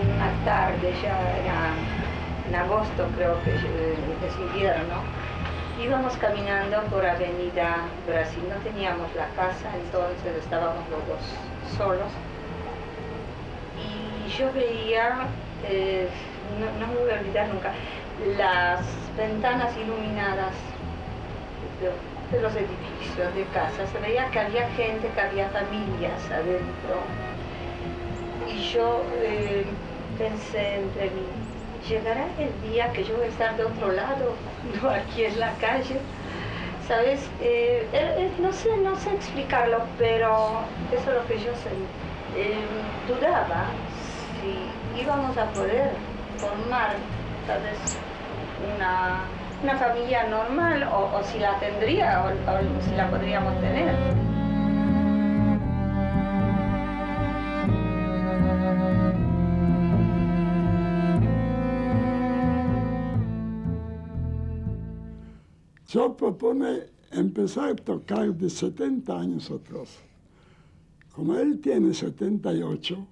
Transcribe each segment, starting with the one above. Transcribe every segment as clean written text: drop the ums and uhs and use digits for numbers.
una tarde, ya era en agosto creo que es invierno, íbamos caminando por Avenida Brasil, no teníamos la casa, entonces estábamos los dos solos. Y yo veía, no me voy a olvidar nunca, las ventanas iluminadas de los edificios, de casa. Se veía que había gente, que había familias adentro. Y yo pensé entre mí, llegará el día que yo voy a estar de otro lado, no aquí en la calle. ¿Sabes? No sé explicarlo, pero eso es lo que yo sentí. Dudaba si íbamos a poder formar, ¿sabes?, una familia normal, o si la tendría, o si la podríamos tener. Yo propone empezar a tocar de 70 años atrás. Como él tiene 78,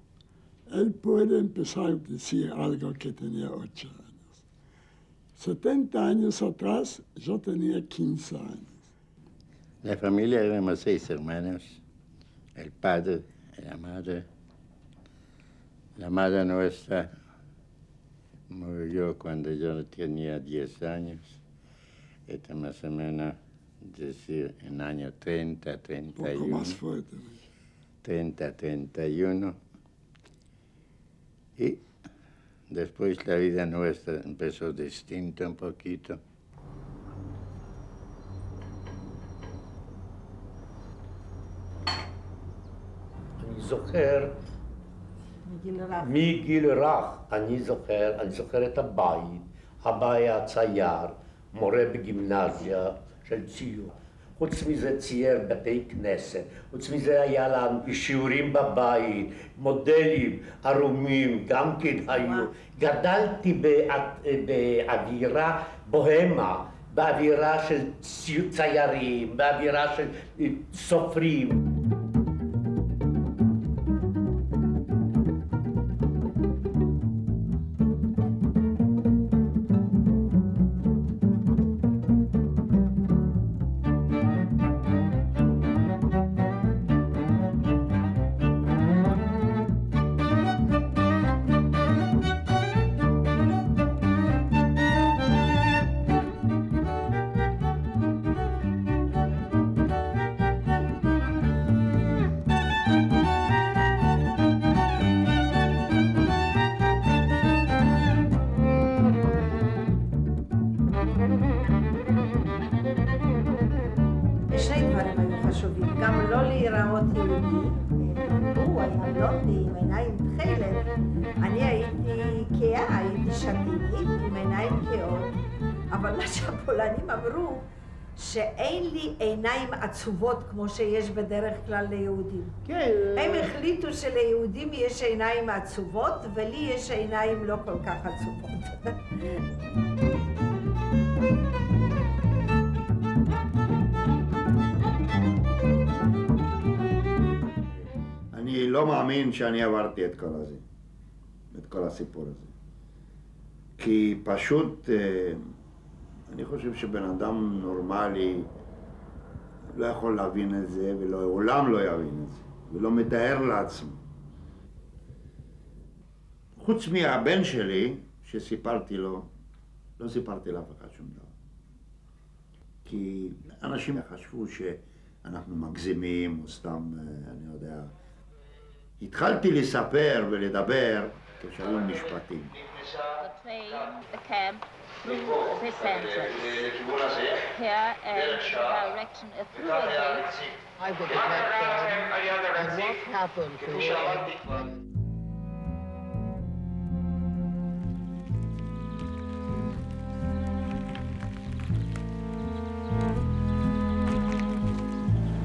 él puede empezar a decir algo que tenía 8 años. 70 años atrás, yo tenía 15 años. La familia éramos 6 hermanos, el padre y la madre. La madre nuestra murió cuando yo tenía 10 años. Este más o menos, decir, en año 30, 31. Un poco más fuerte. 30, 31. Y después la vida nuestra empezó distinta un poquito. אני זוכר, מגיל רך, אני זוכר את הבית, אבא היה צייר, מורה בגימנסיה של ציור. חוץ מזה צייר בתי כנסת, חוץ מזה היה לנו שיעורים בבית, מודלים ערומים, גם כן היו. גדלתי באווירה בוהמה, באווירה של ציירים, באווירה של סופרים. שהפולנים אמרו שאין לי עיניים עצובות כמו שיש בדרך כלל ליהודים. כן. הם החליטו שליהודים יש עיניים עצובות ולי יש עיניים לא כל כך עצובות. אני לא מאמין שאני עברתי את כל הסיפור הזה. כי פשוט אני חושב שבן אדם נורמלי לא יכול להבין את זה, ולעולם לא יבין את זה, ולא מתאר לעצמו. חוץ מהבן שלי, שסיפרתי לו, לא סיפרתי לאף אחד שום דבר. כי אנשים חשבו שאנחנו מגזימים, או סתם, אני יודע. התחלתי לספר ולדבר כשהיו משפטים. through this entrance. Here and the direction through a gate. I would have met and what happened to him.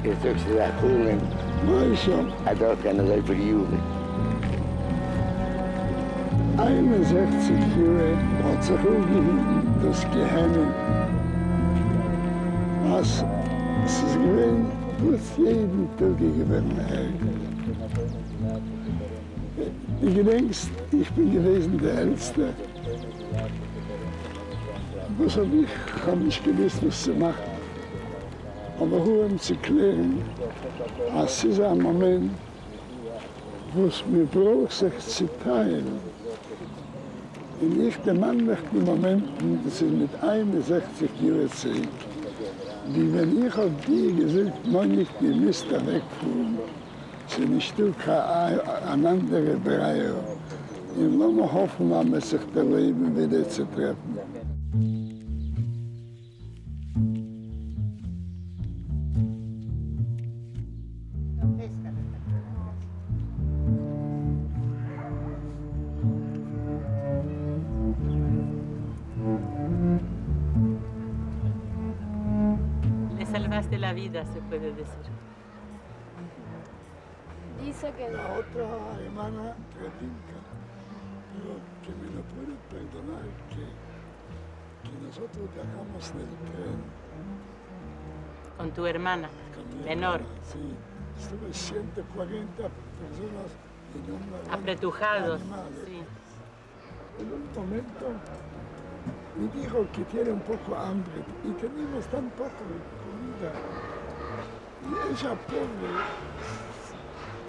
Je zegt ze daar goed in. Mooi zo. Hij dacht aan het verjuwen. 61 Jahre hat sich umgehalten, das Geheime. Es ist gewesen, was jeden Tag gewesen. Du denkst, ich bin gewesen der Älteste. Was habe ich nicht gewusst, was zu machen. Aber um zu klären, es ist ein Moment, wo es mir braucht, sich zu teilen. Und ich demandlich die Momenten, das ist mit 61 Jahren zurück, wie wenn ich auf die gesagt, man nicht, die müsst da wegfuhren, sind ein Stück an andere Bereiche. Und lassen wir hoffen, dass man sich das Leben wieder zu treffen. Salvaste la vida, se puede decir. Dice que La otra hermana, Treblinka, pero que me lo puede perdonar, que nosotros dejamos del tren. Con tu hermana, menor. Sí, estuve 140 personas en un vagón. Apretujados, sí. En un momento me dijo que tiene un poco hambre y tenemos tan poco comida. Y ella, pobre,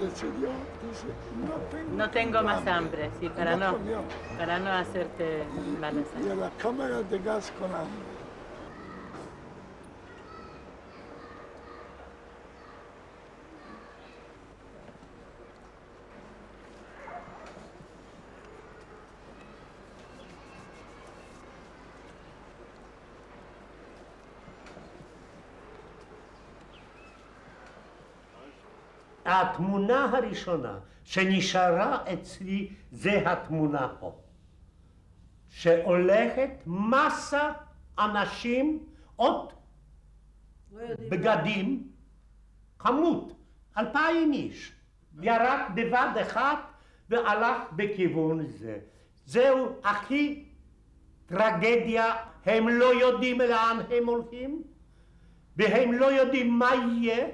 decidió, dice, no tengo más hambre, sí, para no comió. Para no hacerte malas. Y a la cámara de gas con hambre. התמונה הראשונה שנשארה אצלי זה התמונה פה. שהולכת מסה אנשים, עוד בגדים, כמות, 2,000 איש. ירד בבת אחד והלך בכיוון זה. זהו הכי טרגדיה, הם לא יודעים לאן הם הולכים, והם לא יודעים מה יהיה.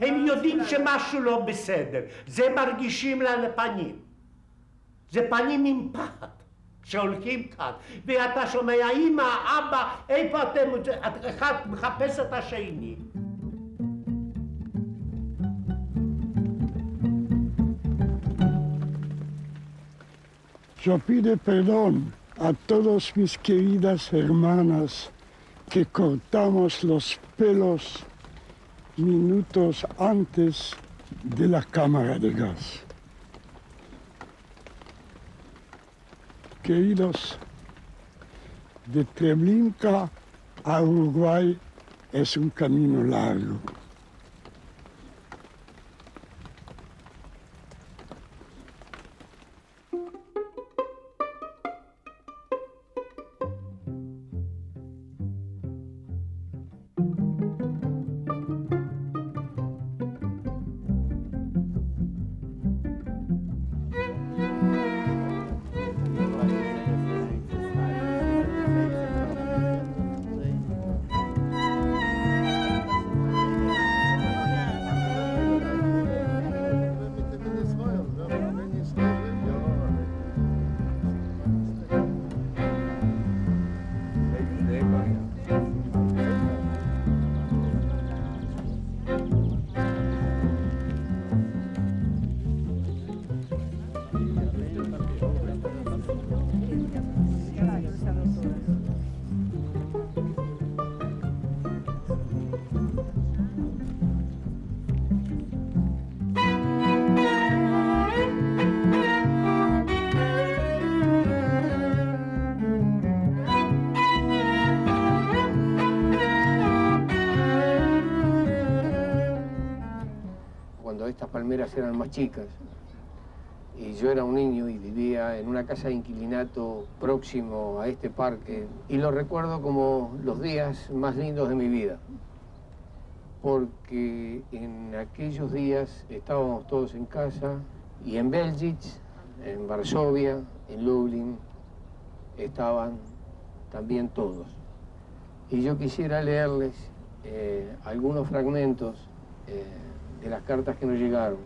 הם יודעים שמשהו לא בסדר, זה מרגישים להם פנים. זה פנים עם פחד, שהולכים כאן. ואתה שומע, אמא, אבא, איפה אתם? אחד מחפש את השני. Yo pido perdón a todas mis queridas hermanas que cortamos los pelos minutos antes de la cámara de gas. Queridos, de Treblinka a Uruguay es un camino largo. Estas palmeras eran más chicas y yo era un niño y vivía en una casa de inquilinato próximo a este parque y lo recuerdo como los días más lindos de mi vida porque en aquellos días estábamos todos en casa y en Belzec, en Varsovia, en Lublin estaban también todos y yo quisiera leerles algunos fragmentos de las cartas que nos llegaron,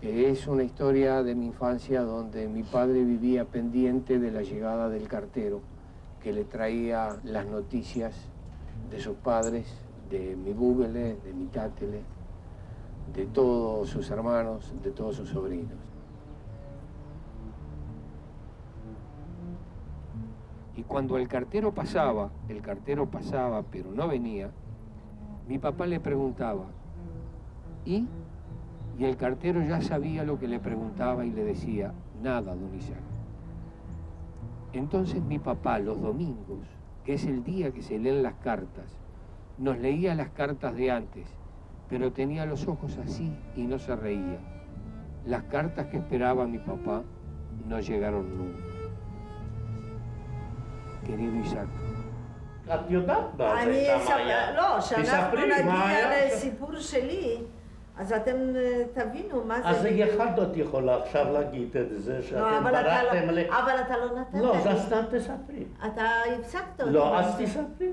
Es una historia de mi infancia donde mi padre vivía pendiente de la llegada del cartero que le traía las noticias de sus padres, de mi búbele, de mi tátele, de todos sus hermanos, de todos sus sobrinos. Y cuando el cartero pasaba pero no venía, mi papá le preguntaba, ¿y? Y el cartero ya sabía lo que le preguntaba y le decía, nada, don Isaac. Entonces mi papá los domingos, que es el día que se leen las cartas, nos leía las cartas de antes, pero tenía los ojos así y no se reía. Las cartas que esperaba mi papá no llegaron nunca. Querido Isaac. את יודעת מה זה, אני כמה היה? לא, שאנחנו תספרי, מה נגיע היה? לסיפור שלי, אז אתם תבינו מה זה. אז אחד את יכולה עכשיו להגיד את זה, שאתם ברחתם ל... אבל אתה לא נתת לי. לא, אז סתם תספרי. אתה הפסקת אותי. לא, אז תספרי.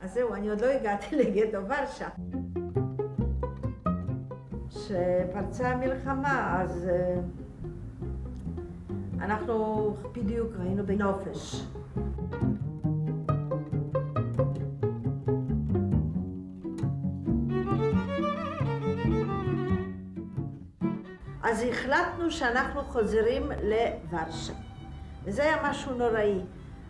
אז זהו, אני עוד לא הגעתי לגטו ורשה. כשפרצה המלחמה, אז אנחנו בדיוק היינו בנופש. אז החלטנו שאנחנו חוזרים לוורשה. וזה היה משהו נוראי.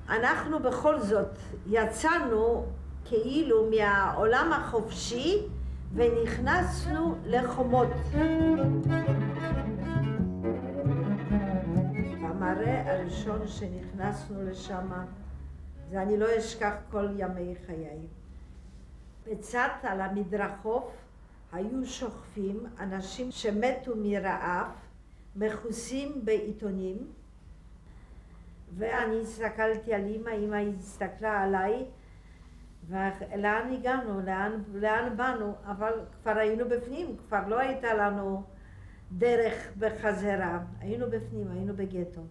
אנחנו בכל זאת יצאנו כאילו מהעולם החופשי ונכנסנו לחומות. המראה הראשון שנכנסנו לשם, זה אני לא אשכח כל ימי חיי. בצד על המדרחוב היו שוכבים אנשים שמתו מרעב, מכוסים בעיתונים, ואני הסתכלתי על אמא, אמא הסתכלה עליי, ולאן הגענו, לאן באנו, אבל כבר היינו בפנים, כבר לא הייתה לנו דרך בחזרה, היינו בפנים, היינו בגטו.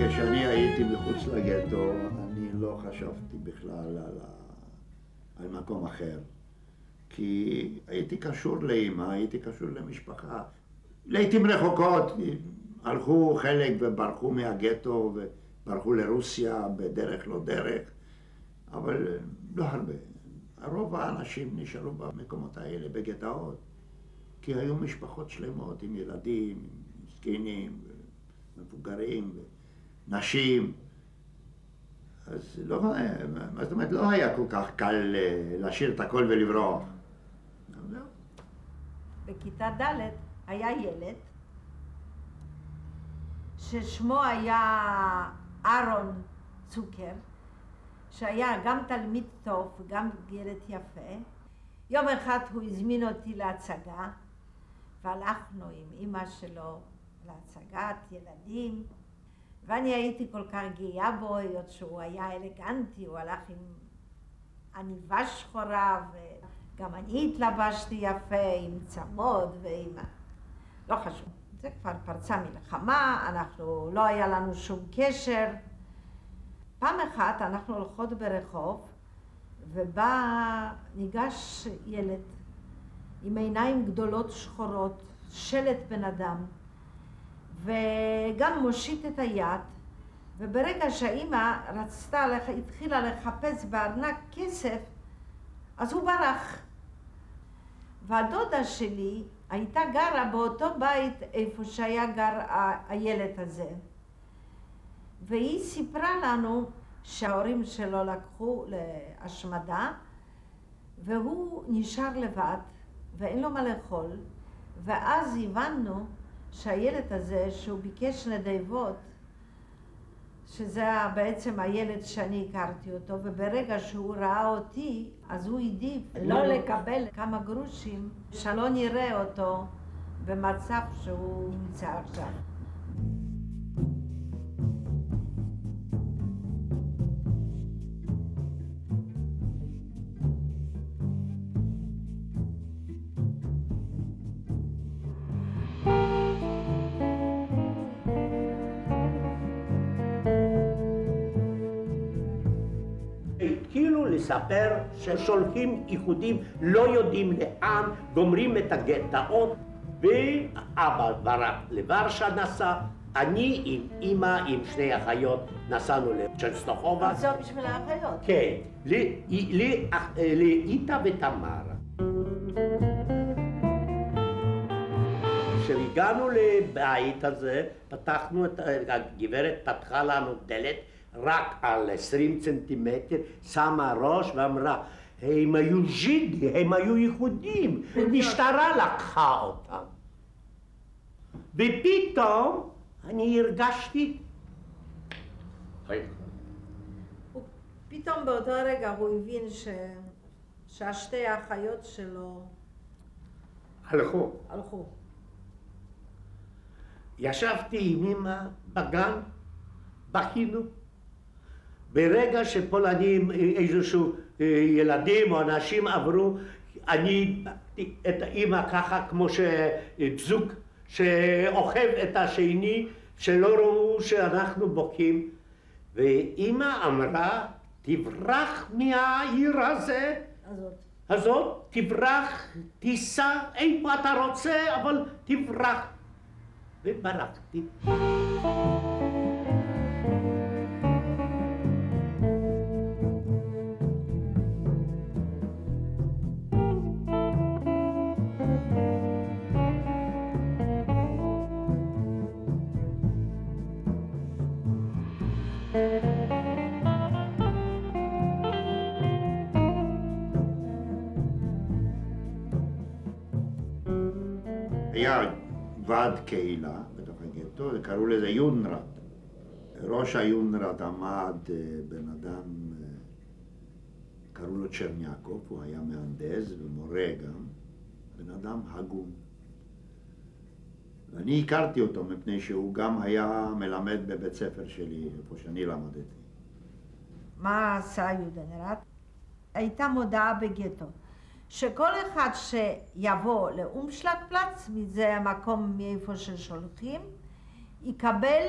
כשאני הייתי מחוץ לגטו, אני לא חשבתי בכלל על מקום אחר. כי הייתי קשור לאמא, הייתי קשור למשפחה. לעתים רחוקות הלכו חלק וברחו מהגטו וברחו לרוסיה בדרך לא דרך, אבל לא הרבה. רוב האנשים נשארו במקומות האלה, בגטאות, כי היו משפחות שלמות עם ילדים, עם זקנים, מבוגרים, נשים. אז לא, מה זאת אומרת, לא היה כל כך קל להשאיר את הכל ולברוח. בכיתה ד' היה ילד ששמו היה אהרון צוקר, שהיה גם תלמיד טוב וגם ילד יפה. יום אחד הוא הזמין אותי להצגה, והלכנו עם אמא שלו להצגת ילדים, ואני הייתי כל כך גאה בו, היות שהוא היה אלגנטי, הוא הלך עם עניבה שחורה, וגם אני התלבשתי יפה עם צמוד ועם... לא חשוב. זה כבר פרצה מלחמה, לא היה לנו שום קשר. פעם אחת אנחנו הולכות ברחוב, ניגש ילד עם עיניים גדולות שחורות, שלט בן אדם, וגם מושיט את היד, וברגע שהאימא התחילה לחפש בארנק כסף, אז הוא ברח. והדודה שלי הייתה גרה באותו בית איפה שהיה גר הילד הזה. והיא סיפרה לנו שההורים שלו לקחו להשמדה, והוא נשאר לבד, ואין לו מה לאכול, ואז הבנו שהילד הזה, שהוא ביקש נדבות, שזה בעצם הילד שאני הכרתי אותו, וברגע שהוא ראה אותי, אז הוא העדיף לא לקבל כמה גרושים, שלא נראה אותו במצב שהוא נמצא עכשיו. התחילו לספר ששולחים איחודים, לא יודעים לאן, גומרים את הגטאות, ואבא ברק לוורשה נסע, אני עם אמא, עם שני אחיות, נסענו לצ'נסטוחובה. זה בשביל האחיות? כן, לאיתה ותמר. כשהגענו לבית הזה, פתחנו, הגברת פתחה לנו דלת, רק על 20 סנטימטר, שמה ראש ואמרה, הם היו ז'ידי, הם היו יהודים, משטרה לקחה אותם. ופתאום אני הרגשתי... פתאום באותו רגע הוא הבין שהשתי האחיות שלו... הלכו. ישבתי עם אמא בגן, בכינו. ברגע שפולנים, איזשהו ילדים או אנשים עברו, אני את אמא ככה כמו שזוג שאוכב את השני, שלא ראו שאנחנו בוכים. ואמא אמרה, תברח מהעיר הזאת, תברח, תיסע איפה אתה רוצה, אבל תברח. וברחתי. היה ועד קהילה בתוך הגטו, קראו לזה יונרד. ראש היונרד עמד בן אדם, קראו לו צ'רניאקוב, הוא היה מהנדס ומורה גם, בן אדם הגון. ואני הכרתי אותו מפני שהוא גם היה מלמד בבית ספר שלי, איפה שאני למדתי. מה עשה יודנרט? הייתה מודעה בגטו. שכל אחד שיבוא לאומשלגפלץ, זה המקום מאיפה ששולחים, יקבל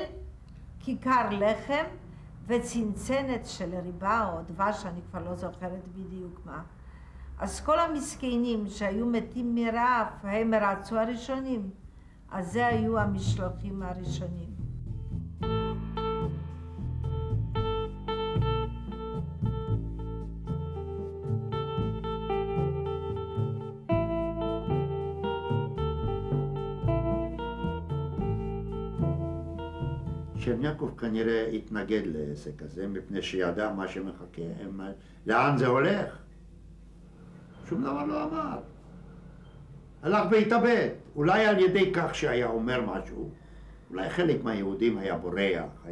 כיכר לחם וצנצנת של ריבה או דבש, אני כבר לא זוכרת בדיוק מה. אז כל המסכנים שהיו מתים מרעב, הם רצו הראשונים, אז זה היו המשלוחים הראשונים. צ'רניאקוב כנראה התנגד לעסק הזה, מפני שידע מה שמחכה, לאן זה הולך. שום דבר לא אמר. הלך והתאבד. אולי על ידי כך שהיה אומר משהו, אולי חלק מהיהודים היה בורח,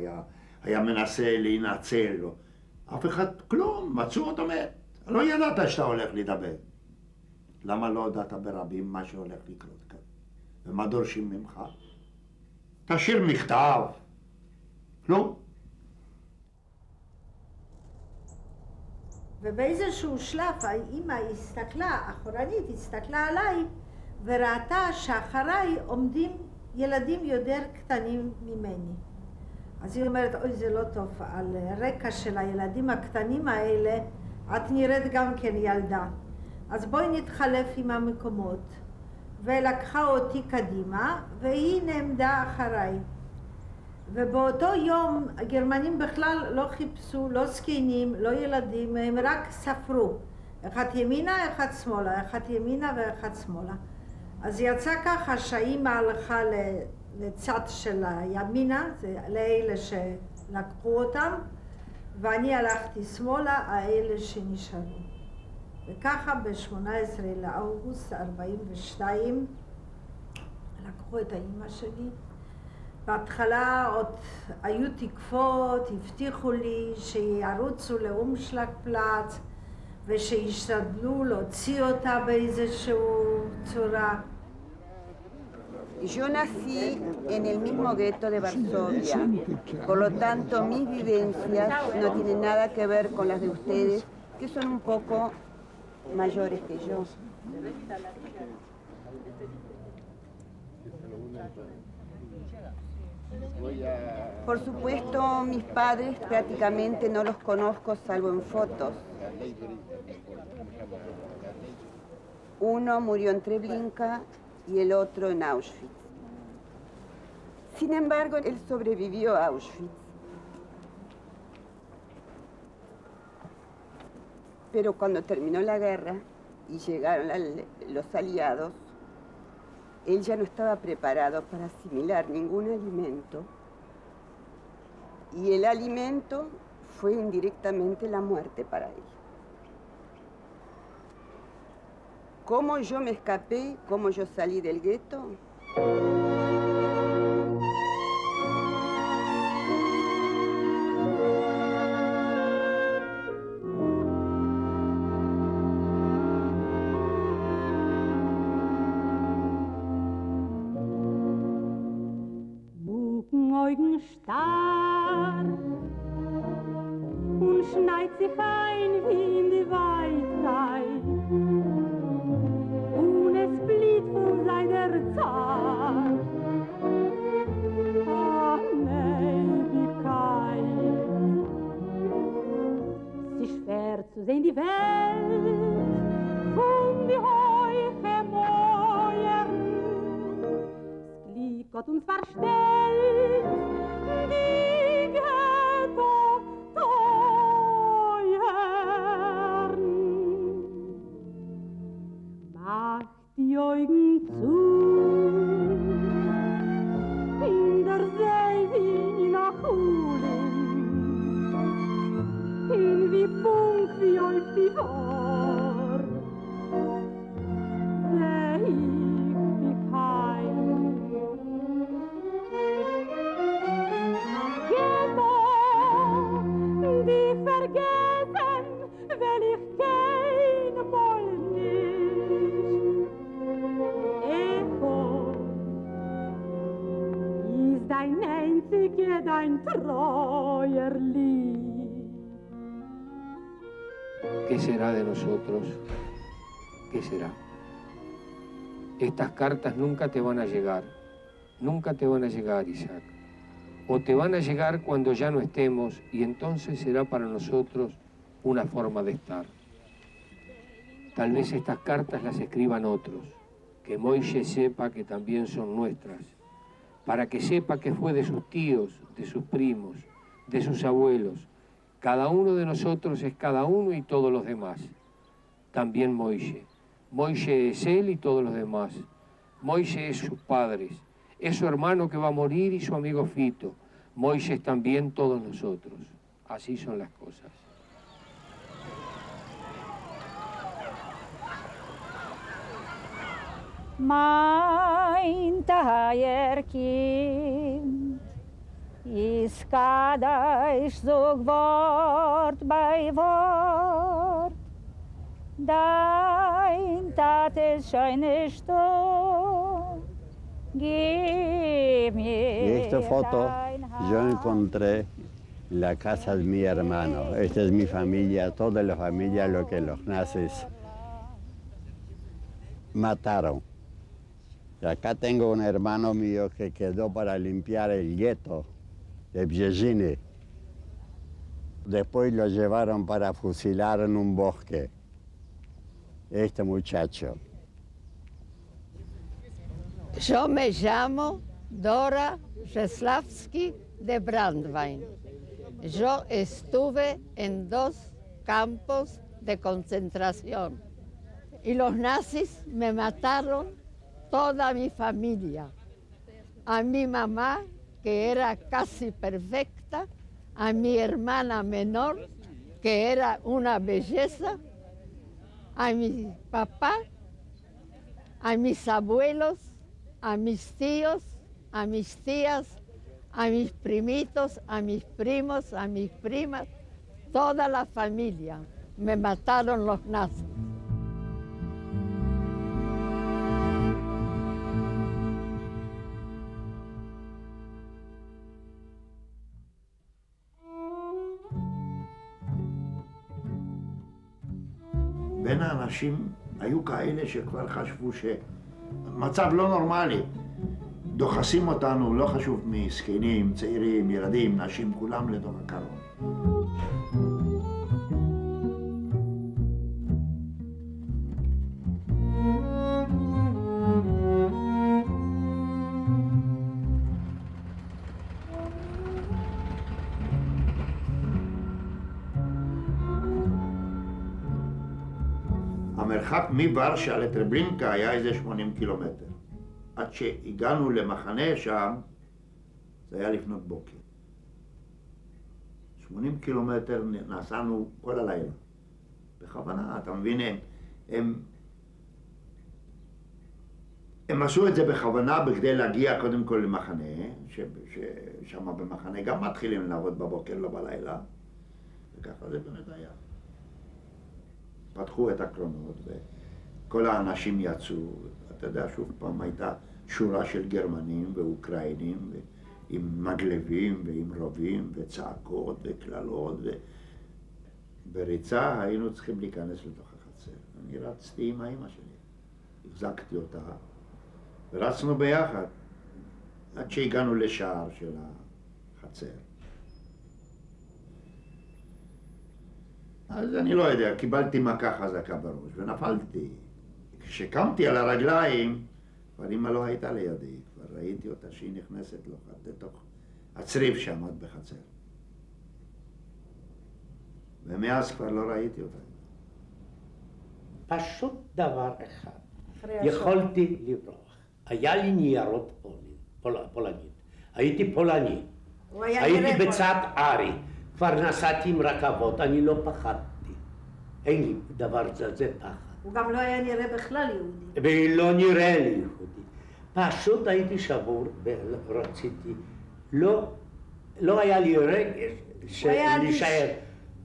היה מנסה להינצל. אף אחד, כלום, מצאו אותו מת. לא ידעת שאתה הולך להתאבד. למה לא הודעת ברבים מה שהולך לקרות כאן? ומה דורשים ממך? תשאיר מכתב. לא. ובאיזשהו שלב האמא הסתכלה, אחורנית הסתכלה עליי וראתה שאחריי עומדים ילדים יותר קטנים ממני. אז היא אומרת, אוי זה לא טוב, על רקע של הילדים הקטנים האלה את נראית גם כן ילדה. אז בואי נתחלף עם המקומות. ולקחה אותי קדימה והיא נעמדה אחריי. ובאותו יום הגרמנים בכלל לא חיפשו, לא זקנים, לא ילדים, הם רק ספרו. אחד ימינה, אחד שמאלה, אחד ימינה ואחד שמאלה. אז יצא ככה שהאימא הלכה לצד של הימינה, זה לאלה שלקחו אותם, ואני הלכתי שמאלה, האלה שנשארו. וככה ב-18 לאוגוסט 42 לקחו את האימא שלי. בהתחלה עוד היו תקפות, הבטיחו לי שירוצו לאומשלגפלץ ושישתדלו להוציא אותה באיזושהי צורה. Yo nací en el mismo gueto de Varsovia, por lo tanto mis vivencias no tienen nada que ver con las de ustedes, que son un poco mayores que yo. Por supuesto, mis padres prácticamente no los conozco salvo en fotos. Uno murió en Treblinka y el otro en Auschwitz. Sin embargo, él sobrevivió a Auschwitz. Pero cuando terminó la guerra y llegaron los aliados, él ya no estaba preparado para asimilar ningún alimento. Y el alimento fue indirectamente la muerte para él. ¿Cómo yo me escapé? ¿Cómo yo salí del gueto? Augen starr und schneit sich ein wie in die Weitheit. Und es flieht von seiner Zart an Ewigkeit. Es ist schwer zu sehen die Welt von die Heuche Mäuern. Es glied Gott uns verstellt, die Ghetto teuern. Macht die Augen zu, in der See wie nach Ulen, in wie Punkt wie auf die Ohr, seh ich mich heim. Die vergessen will ich kein Mal nicht. Echo ist dein einzige, dein treuer Lieb. ¿Qué será de nosotros? ¿Qué será? Estas cartas nunca te van a llegar. Nunca te van a llegar, Isaac. O te van a llegar cuando ya no estemos y entonces será para nosotros una forma de estar. Tal vez estas cartas las escriban otros, que Moishe sepa que también son nuestras, para que sepa que fue de sus tíos, de sus primos, de sus abuelos. Cada uno de nosotros es cada uno y todos los demás. También Moishe. Moishe es él y todos los demás. Moishe es sus padres. Es su hermano que va a morir y su amigo Fito. Moisés es también todos nosotros. Así son las cosas. Mein Teierkind ist Kaddish so Wort bei Wort. Dein Tate scheine Sturm. Y esta foto yo encontré en la casa de mi hermano. Esta es mi familia, toda la familia, lo que los nazis mataron. Y acá tengo un hermano mío que quedó para limpiar el gueto de Brzeziny. Después lo llevaron para fusilar en un bosque. Este muchacho. Yo me llamo Dora Rzeszlawski de Brandwein. Yo estuve en 2 campos de concentración y los nazis me mataron toda mi familia. A mi mamá, que era casi perfecta, a mi hermana menor, que era una belleza, a mi papá, a mis abuelos, a mis tíos, a mis tías, a mis primitos, a mis primos, a mis primas, toda la familia. Me mataron los nazis. בין האנשים היו כאלה שכבר חשבו שמצב לא נורמלי. דוחסים אותנו, לא חשוב מזקנים, צעירים, ילדים, נשים, כולם לתוך הקרון. המרחק מוורשה לטרבלינקה היה איזה 80 קילומטר. עד שהגענו למחנה שם, זה היה לפנות בוקר. 80 קילומטר נסענו כל הלילה. בכוונה, אתה מבין, הם עשו את זה בכוונה בכדי להגיע קודם כל למחנה, ששם במחנה גם מתחילים לעבוד בבוקר, לא בלילה, וככה זה באמת היה. פתחו את הקרונות וכל האנשים יצאו, אתה יודע, שוב פעם הייתה שורה של גרמנים ואוקראינים עם מגלבים ועם רובים וצעקות וקללות בריצה היינו צריכים להיכנס לתוך החצר. אני רצתי עם האמא שלי, החזקתי אותה ורצנו ביחד עד שהגענו לשער של החצר. אז אני לא יודע, קיבלתי מכה חזקה בראש ונפלתי. כשקמתי על הרגליים, כבר אמא לא הייתה לידי, כבר ראיתי אותה שהיא נכנסת לתוך הצריף שעמד בחצר. ומאז כבר לא ראיתי אותה. פשוט דבר אחד, יכולתי לברוח. היה לי ניירות פולנית, הייתי פולני, הייתי בצד ארי. כבר נסעתי עם רכבות, אני לא פחדתי. אין לי דבר זה פחד. הוא גם לא היה נראה בכלל יהודי. ולא נראה לי יהודי. פשוט הייתי שבור ורציתי. לא היה לי רגש להישאר.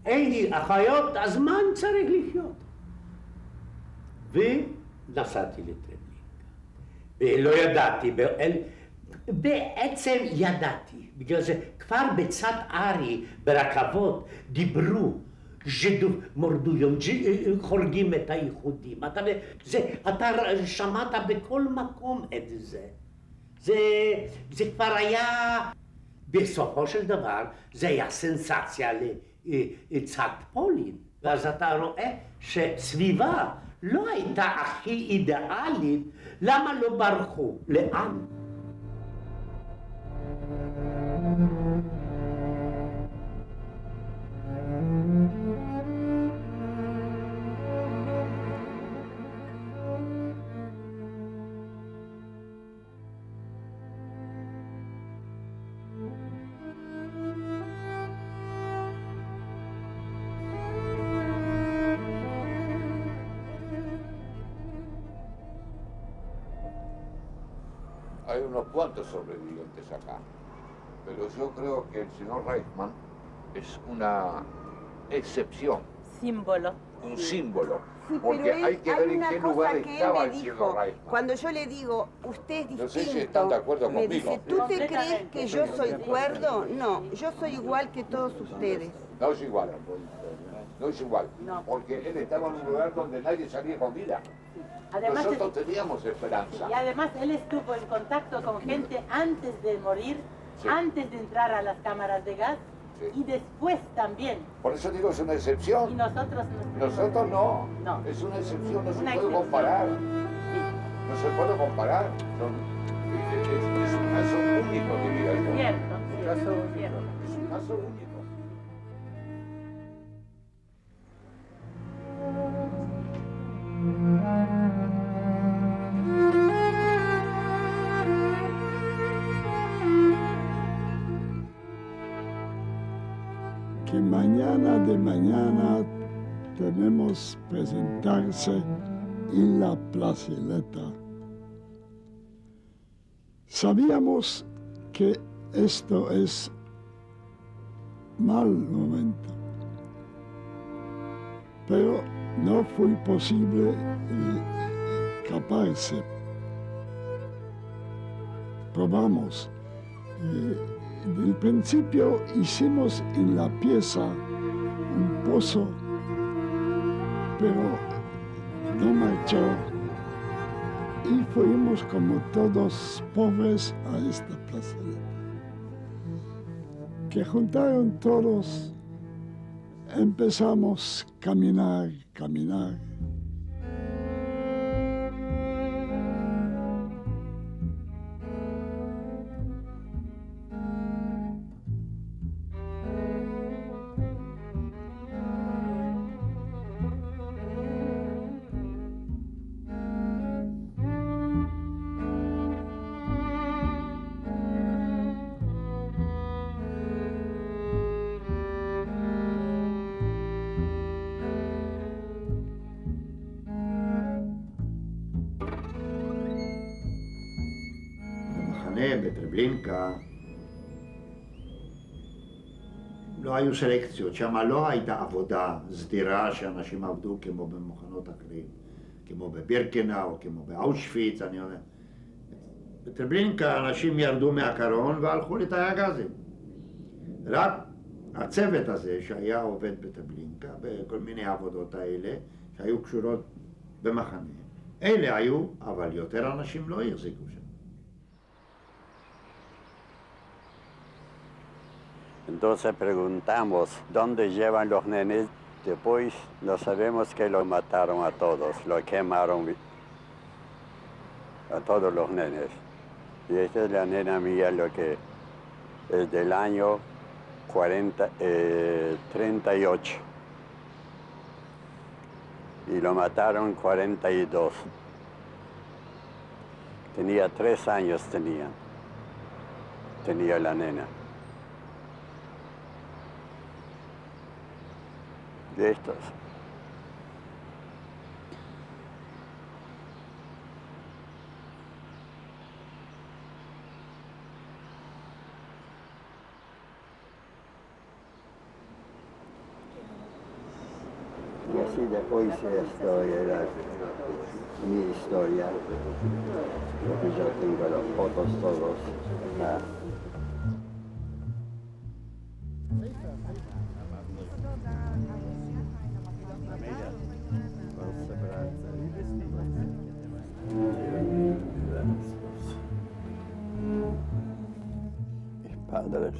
אין לי אחיות, אז מה אני צריך לחיות? ונסעתי לטרבלינקה. ולא ידעתי, בעצם ידעתי, בגלל זה כבר בצד ארי ברכבות דיברו מורדויון, חורגים את היהודים. אתה שמעת בכל מקום את זה. זה כבר היה, בסופו של דבר, זה היה סנסציה לצד פולין. ואז אתה רואה שסביבה לא הייתה הכי אידיאלית, למה לא ברחו? לאן? Hay unos cuantos sobrevivientes acá, pero yo creo que el señor Reichmann es una excepción. Símbolo. Un símbolo. Sí, porque hay que ver en qué lugar estaba el señor Reichmann. Cuando yo le digo, usted es distinto, no sé si están de acuerdo me conmigo. dice, ¿tú te crees que yo soy cuerdo? No, yo soy igual que todos ustedes. No es igual. No es igual. Porque él estaba en un lugar donde nadie salía con vida. Además, nosotros teníamos esperanza. Y además él estuvo en contacto con gente antes de morir, sí, antes de entrar a las cámaras de gas, sí, y después también. Por eso digo, es una excepción. Y nosotros no. Nosotros no. No. Es una excepción, no se puede comparar. Sí. No se puede comparar. Es un caso único, diría yo. Cierto, un caso único. Es un caso único. Que mañana de mañana tenemos presentarse en la plazoleta. Sabíamos que esto es mal momento, pero no fue posible escaparse. Probamos. Del principio hicimos en la pieza un pozo, pero 18 y fuimos como todos pobres a esta plazoleta, que juntaron todos, empezamos a caminar. בטרבלינקה לא היו סלקציות, שם לא הייתה עבודה סדירה שאנשים עבדו כמו במחנות אחרים, כמו בבירקנאו, כמו באושוויץ, אני אומר. בטרבלינקה אנשים ירדו מהקרון והלכו לתאי הגזים. רק הצוות הזה שהיה עובד בטרבלינקה, בכל מיני עבודות האלה, שהיו קשורות במחנה, אלה היו, אבל יותר אנשים לא החזיקו שם. Entonces preguntamos dónde llevan los nenes. Después no sabemos que los mataron a todos, los quemaron a todos los nenes. Y esta es la nena mía, lo que es del año 38. Y lo mataron 42. Tenía 3 años, tenía la nena. De estos. Y así después esto era mi historia, porque yo tengo las fotos todos. Mis padres.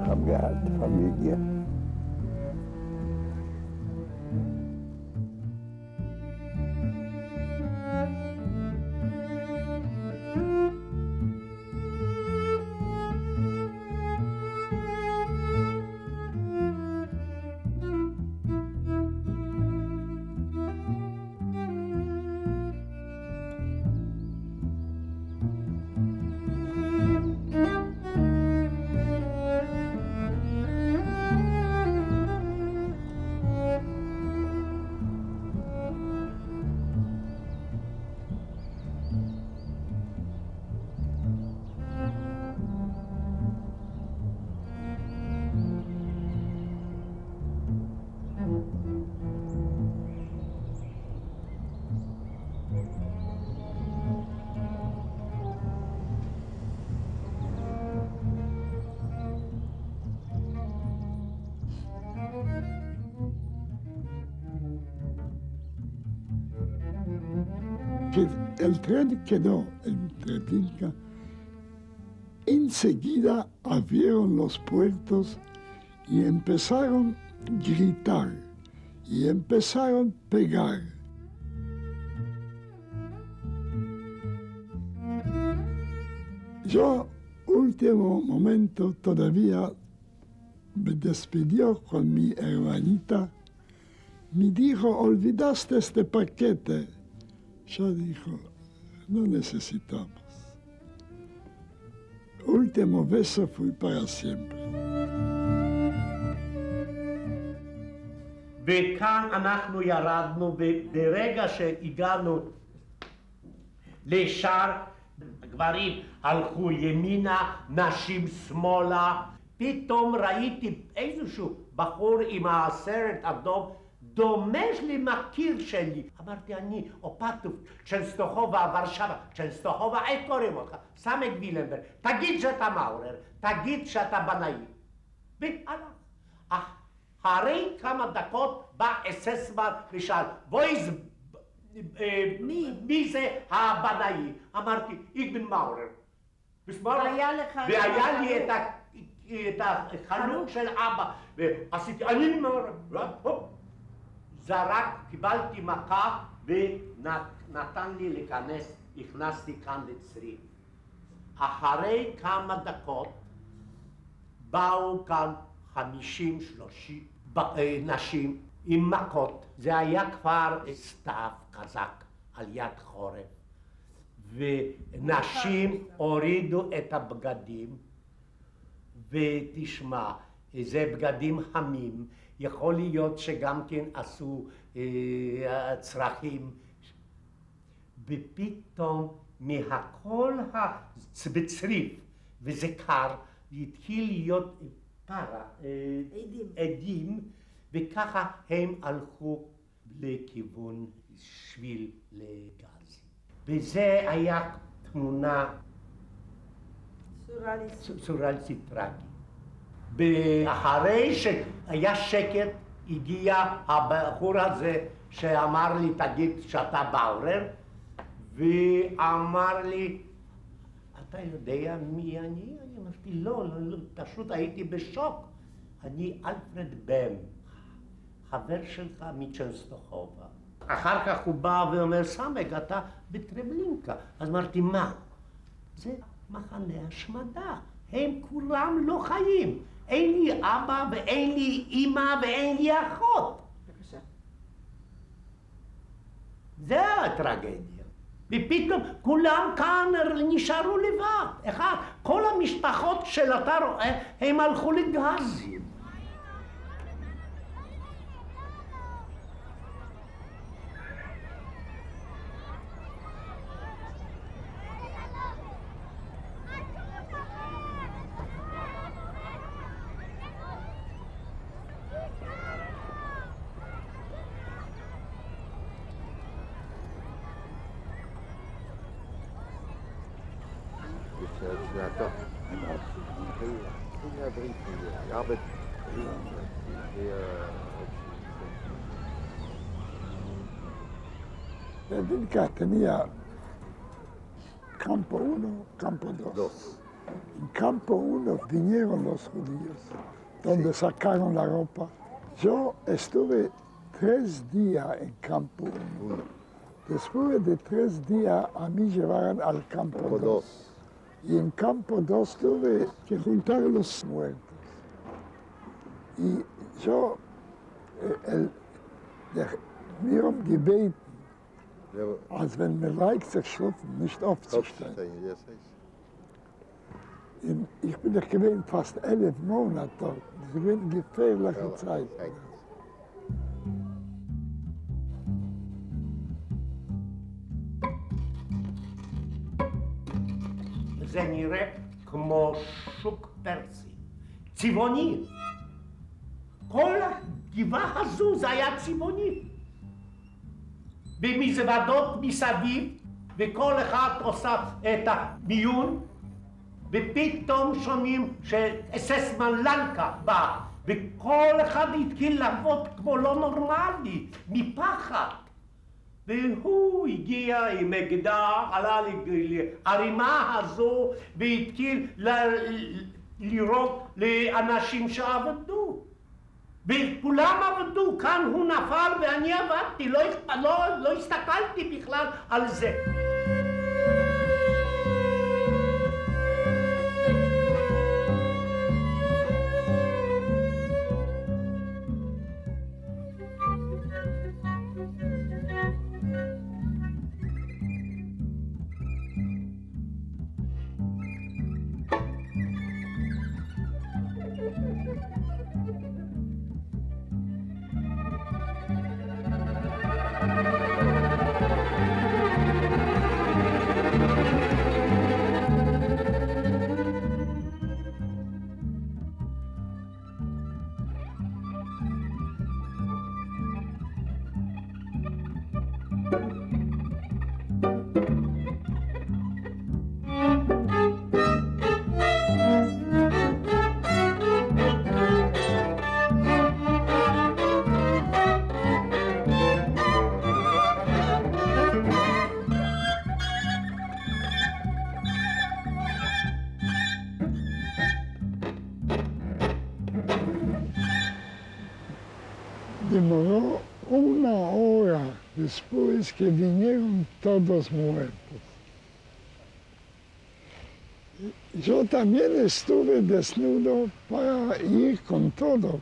Hab gehabt, Familie. El tren quedó en Treblinka. Enseguida abrieron los puertos y empezaron a gritar y empezaron a pegar. Yo, último momento, todavía me despidió con mi hermanita. Me dijo, olvidaste este paquete. Yo dijo, no necesitamos. Último beso fue para siempre. וכאן אנחנו ירדנו, וברגע שהגענו לשער, גברים הלכו ימינה, נשים שמאלה. פתאום ראיתי איזשהו בחור עם הסרט אדום דומה למכיר שלי. אמרתי, אני אופטוב, צ'נסטוחובה, ורשבה, צ'נסטוחובה, איך קוראים אותך? סמק וילנברג, תגיד שאתה מאורר, תגיד שאתה בנאי. והלך. אחרי כמה דקות בא אססמן ושאל, וויז, מי זה הבנאי? אמרתי, איך בן מאורר. והיה לי את החלוק של אבא, ועשיתי, אני זרק, קיבלתי מכה ונתן לי להיכנס, הכנסתי כאן לצריף. אחרי כמה דקות באו כאן 50-30 נשים עם מכות. זה היה כבר סתיו חזק על יד חורף. ונשים הורידו את הבגדים, ותשמע, זה בגדים חמים, יכול להיות שגם כן עשו צרכים, ופתאום מהכל בצריף, וזה קר, התחיל להיות עדים, וככה הם הלכו לכיוון שביל לגז. וזה היה תמונה סוריאליסטית טרגית. ואחרי שהיה שקט, הגיע הבחור הזה שאמר לי, תגיד שאתה באורר, ואמר לי, אתה יודע מי אני? אני אמרתי, לא, פשוט הייתי בשוק. אני אלפרד בם, חבר שלך מצ'נסטוחובה. אחר כך הוא בא ואומר, סמק, אתה בטרבלינקה. אז אמרתי, מה? זה מחנה השמדה. הם כולם לא חיים. אין לי אבא ואין לי אמא ואין לי אחות. בבקשה. זה הטרגדיה. ופתאום כולם כאן נשארו לבד. כל המשפחות שאתה רואה, הם הלכו לגזים. Vilka tenía campo 1, campo 2. En campo 1 vinieron los judíos, donde sacaron la ropa. Yo estuve 3 días en campo 1. Después de 3 días a mí llevaron al campo 2. Y en campo 2 tuve que juntar los muertos. Y yo, mir gebeten, als wenn mir leicht zerschlufen, nicht aufzustehen. Ich bin doch gewesen fast 11 Monate dort. Das war eine gefährliche Zeit. זה נראה כמו שוק פרסי, צבעוני. כל הגבעה הזו זה היה צבעוני. במזוודות מסביב, וכל אחד עושה את המיון, ופתאום שומעים שאססמן לנקה בא, וכל אחד התחיל לעבוד כמו לא נורמלי, מפחד. והוא הגיע עם אקדח, עלה לערימה הזו, והתחיל לירות לאנשים שעבדו. וכולם עבדו, כאן הוא נפל ואני עבדתי, לא הסתכלתי בכלל על זה. Demoró una hora después que vinieron todos muertos. Yo también estuve desnudo para ir con todo.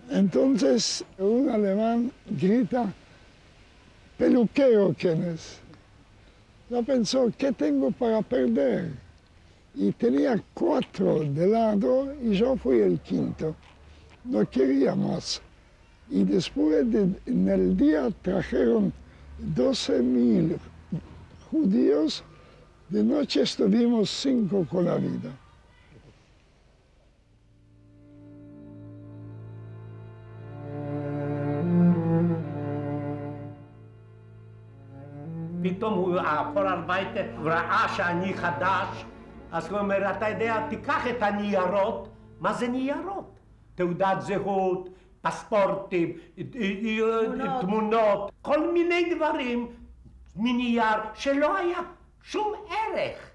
Entonces un alemán grita, peluquero, ¿quién es? Yo pensé, ¿qué tengo para perder? Y tenía 4 de lado y yo fui el quinto. No quería más. Y después, en el día, trajeron 12.000 judíos. De noche estuvimos 5 con la vida. פתאום הוא עבור הביתה, ראה שאני חדש, אז הוא אומר, אתה יודע, תיקח את הניירות. מה זה ניירות? תעודת זהות, פספורטים, תמונות, כל מיני דברים מנייר שלא היה שום ערך.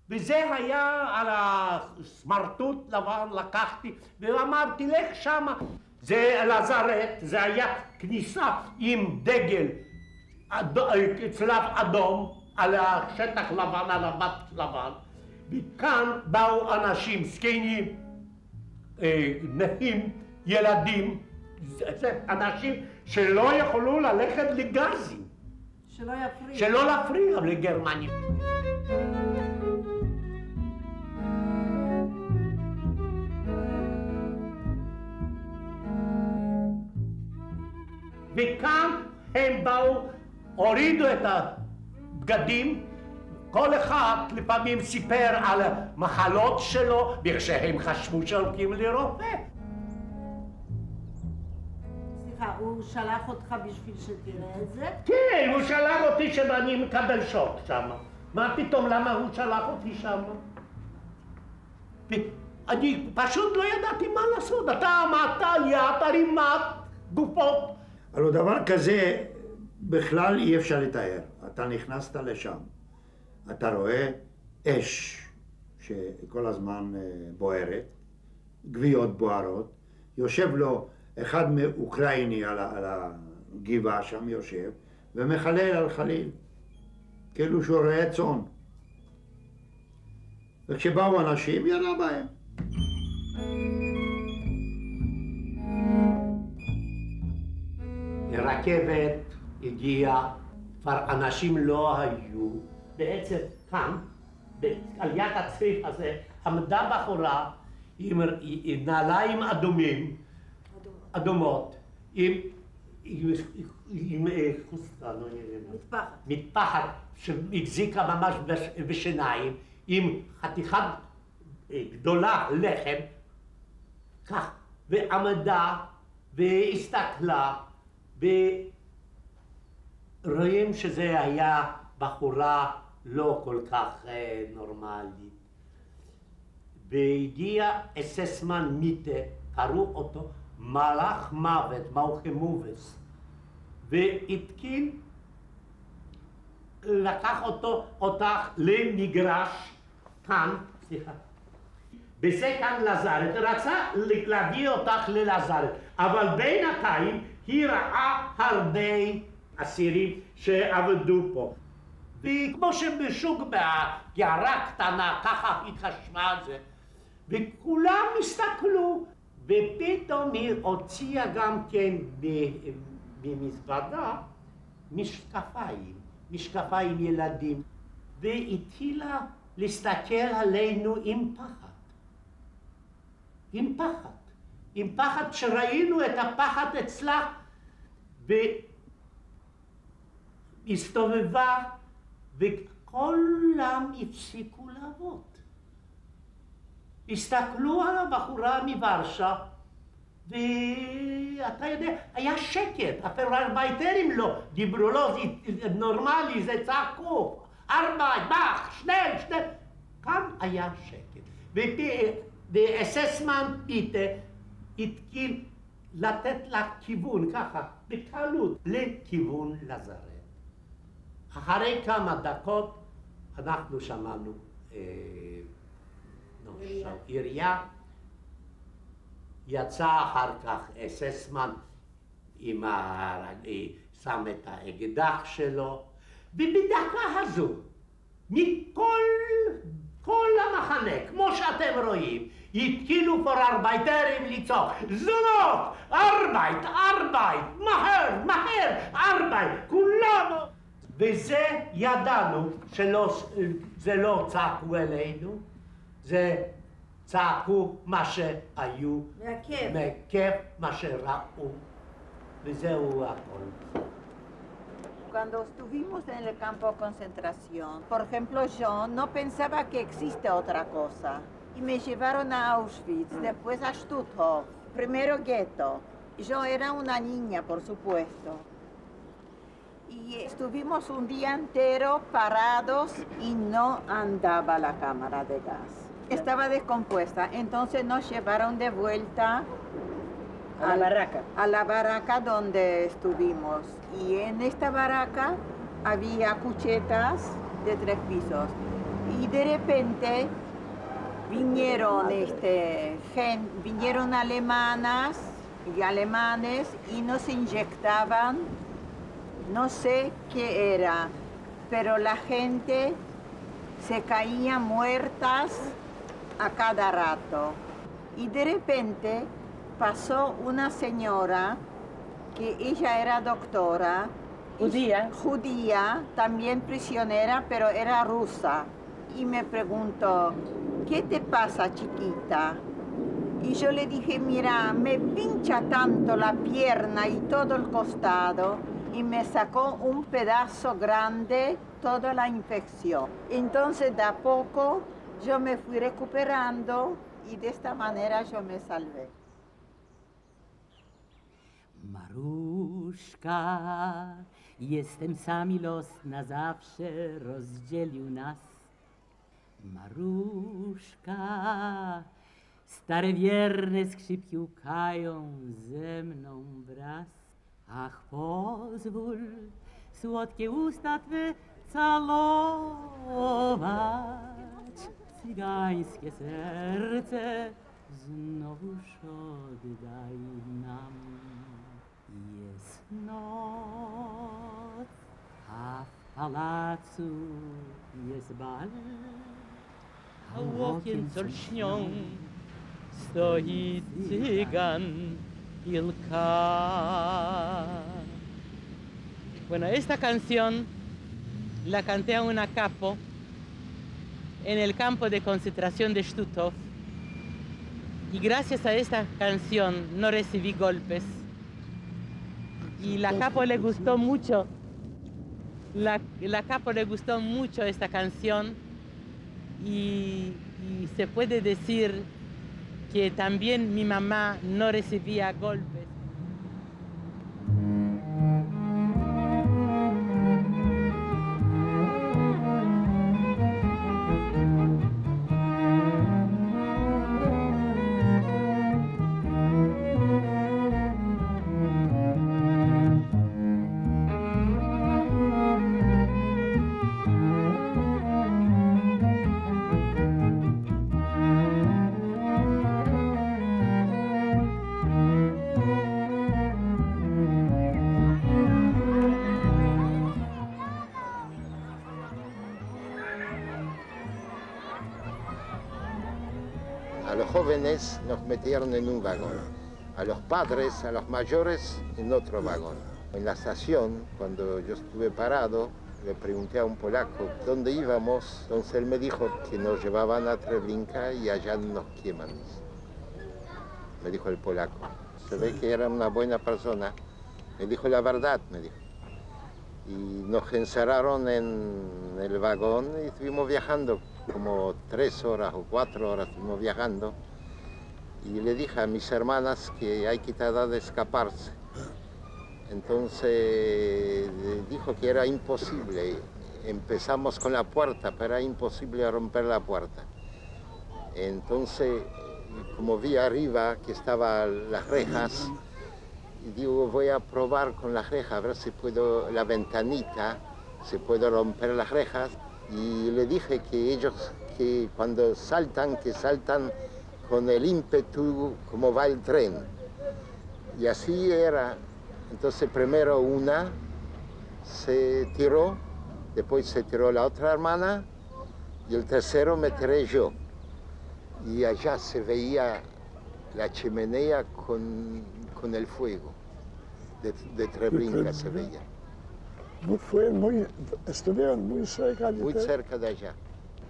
וזה היה על הסמרטוט לבן, לקחתי ואמרתי, לך שמה. זה לזרת, זה היה כניסה עם דגל צלב אדום על השטח לבן, על הבת לבן. וכאן באו אנשים זקנים, נכים, ילדים, אנשים שלא יכולו ללכת לגזים. שלא להפריע לגרמנים. וכאן הם באו, הורידו את הבגדים, כל אחד לפעמים סיפר על המחלות שלו, בגלל שהם חשבו שהולכים לרופא. סליחה, הוא שלח אותך בשביל שתראה את זה? כן, הוא שלח אותי שאני מקבל שוק שם. מה פתאום, למה הוא שלח אותי שם? אני פשוט לא ידעתי מה לעשות. אתה עמדת על יד ערימת גופות. הלוא דבר כזה בכלל אי אפשר לתאר. אתה נכנסת לשם, אתה רואה אש שכל הזמן בוערת, גוויות בוערות, יושב לו אחד מאוקראיני על הגבעה שם יושב, ומחלל על חליל, כאילו שהוא רואה צאן. וכשבאו אנשים, ירה בהם. רכבת הגיעה, כבר אנשים לא היו. בעצם כאן, על יד הצריף הזה, עמדה בחורה עם נעליים אדומות, עם חוסטה, לא נראה. מטפחת שהחזיקה ממש בשיניים, עם חתיכה גדולה לחם, כך, ועמדה והסתכלה, ורואים שזה היה בחורה לא כל כך נורמלית. והגיע אססמן מיטה, קראו אותו מלאך מוות, מאוכמובס, והתקיל, לקח אותך למגרש כאן, סליחה, בזה כאן לזרת, רצה להביא אותך ללזרת, אבל בינתיים היא ראה הרבה אסירים שעבדו פה. וכמו שבשוק בעיירה קטנה, ככה היא חשבה על זה, וכולם הסתכלו, ופתאום היא הוציאה גם כן במזוודה משקפיים ילדים, והתחילה להסתכל עלינו עם פחד. עם פחד שראינו את הפחד אצלה, והסתובבה, וכולם הפסיקו לעבוד. הסתכלו על הבחורה מוורשה, ואתה יודע, היה שקט, הפרלמייטרים לא דיברו, לא, זה נורמלי, זה צעקו, ארבע, בח, שנל, כאן היה שקט. ואססמן איתה התחיל לתת לה כיוון, ככה, בקלות, לכיוון לזרת. אחרי כמה דקות אנחנו שמענו עירייה. יצא אחר כך אססמן שם את האקדח שלו, ובדקה הזו, כל המחנה, כמו שאתם רואים, התחילו פוררבייטרים לצעוק, זונות, ארבייט, מהר, ארבייט, כולנו. וזה ידענו שזה לא צעקו אלינו, זה צעקו מה שהיו, מכיף מה שראו, וזהו הכל. Cuando estuvimos en el campo de concentración, por ejemplo, yo no pensaba que existe otra cosa. Y me llevaron a Auschwitz, después a Stutthof, primero gueto. Yo era una niña, por supuesto. Y estuvimos un día entero parados y no andaba la cámara de gas. Estaba descompuesta, entonces nos llevaron de vuelta a la barraca donde estuvimos. Y en esta barraca había cuchetas de 3 pisos. Y de repente vinieron alemanas y alemanes y nos inyectaban, no sé qué era, pero la gente se caía muertas a cada rato. Y de repente pasó una señora que ella era doctora. Judía, también prisionera, pero era rusa. Y me preguntó, ¿qué te pasa, chiquita? Y yo le dije, mira, me pincha tanto la pierna y todo el costado. Y me sacó un pedazo grande, toda la infección. Entonces, de a poco, yo me fui recuperando y de esta manera yo me salvé. Maruszka, jestem sami los na zawsze rozdzielił nas. Maruszka, stare wierne skrzypki łkają ze mną wraz. Ach, pozwól słodkie usta twe całować, cygańskie serce znowuż oddaj nam. Jest noc, a w pałacu jest bal, a u okien co lśnią stoi cygan Ilka. Bueno, esta canción la canté a una capo en el campo de concentración de Stutthof y gracias a esta canción no recibí golpes. Y la capo le gustó mucho, la capo le gustó mucho esta canción y se puede decir que también mi mamá no recibía golpes. A los jóvenes nos metieron en un vagón, a los padres, a los mayores en otro vagón. En la estación, cuando yo estuve parado, le pregunté a un polaco dónde íbamos, entonces él me dijo que nos llevaban a Treblinka y allá nos queman. Me dijo el polaco. Se ve que era una buena persona. Me dijo la verdad, me dijo. Y nos encerraron en el vagón y estuvimos viajando como 3 horas o 4 horas estuvimos viajando y le dije a mis hermanas que hay que tratar de escaparse. Entonces dijo que era imposible. Empezamos con la puerta, pero era imposible romper la puerta. Entonces, como vi arriba que estaban las rejas, digo, voy a probar con las rejas, a ver si puedo, la ventanita, si puedo romper las rejas. Y le dije que ellos, que cuando saltan, que saltan con el ímpetu como va el tren. Y así era. Entonces primero una se tiró, después se tiró la otra hermana y el tercero me tiré yo. Y allá se veía la chimenea con el fuego. De Treblinka se veía. Estuvieron muy cerca de Muy cerca de allá.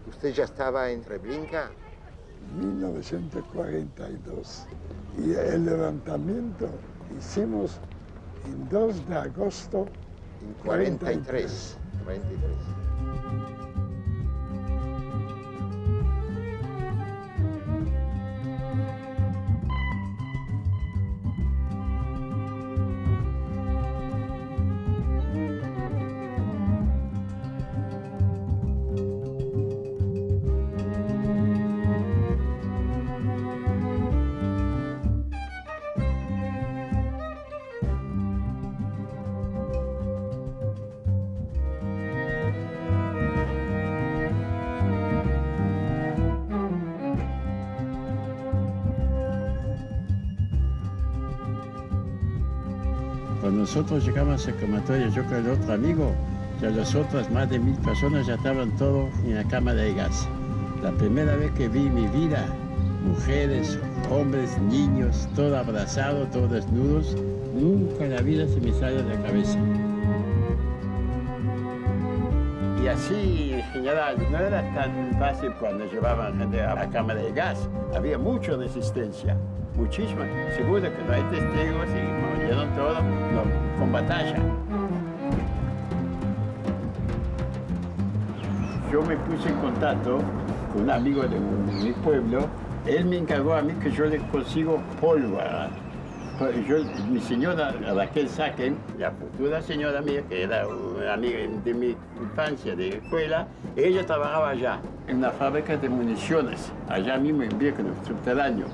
¿Usted ya estaba en Treblinka? 1942. Y el levantamiento hicimos el 2 de agosto en 43. Cuando nosotros llegamos al crematorio, yo con el otro amigo, ya las otras más de 1000 personas ya estaban todos en la cama de gas. La primera vez que vi en mi vida, mujeres, hombres, niños, todos abrazados, todos desnudos, nunca en la vida se me sale de la cabeza. Y así, en general, no era tan fácil cuando llevaban gente a la cama de gas. Había mucha resistencia. Muchísima. Seguro que no hay testigos y murieron todos con batalla. Yo me puse en contacto con un amigo de mi pueblo. Él me encargó a mí que yo le consigo pólvora. Mi señora Raquel Saquen, la futura señora mía, que era una amiga de mi infancia, de escuela, ella trabajaba allá, en una fábrica de municiones, allá mismo en Birkenau, subterráneo.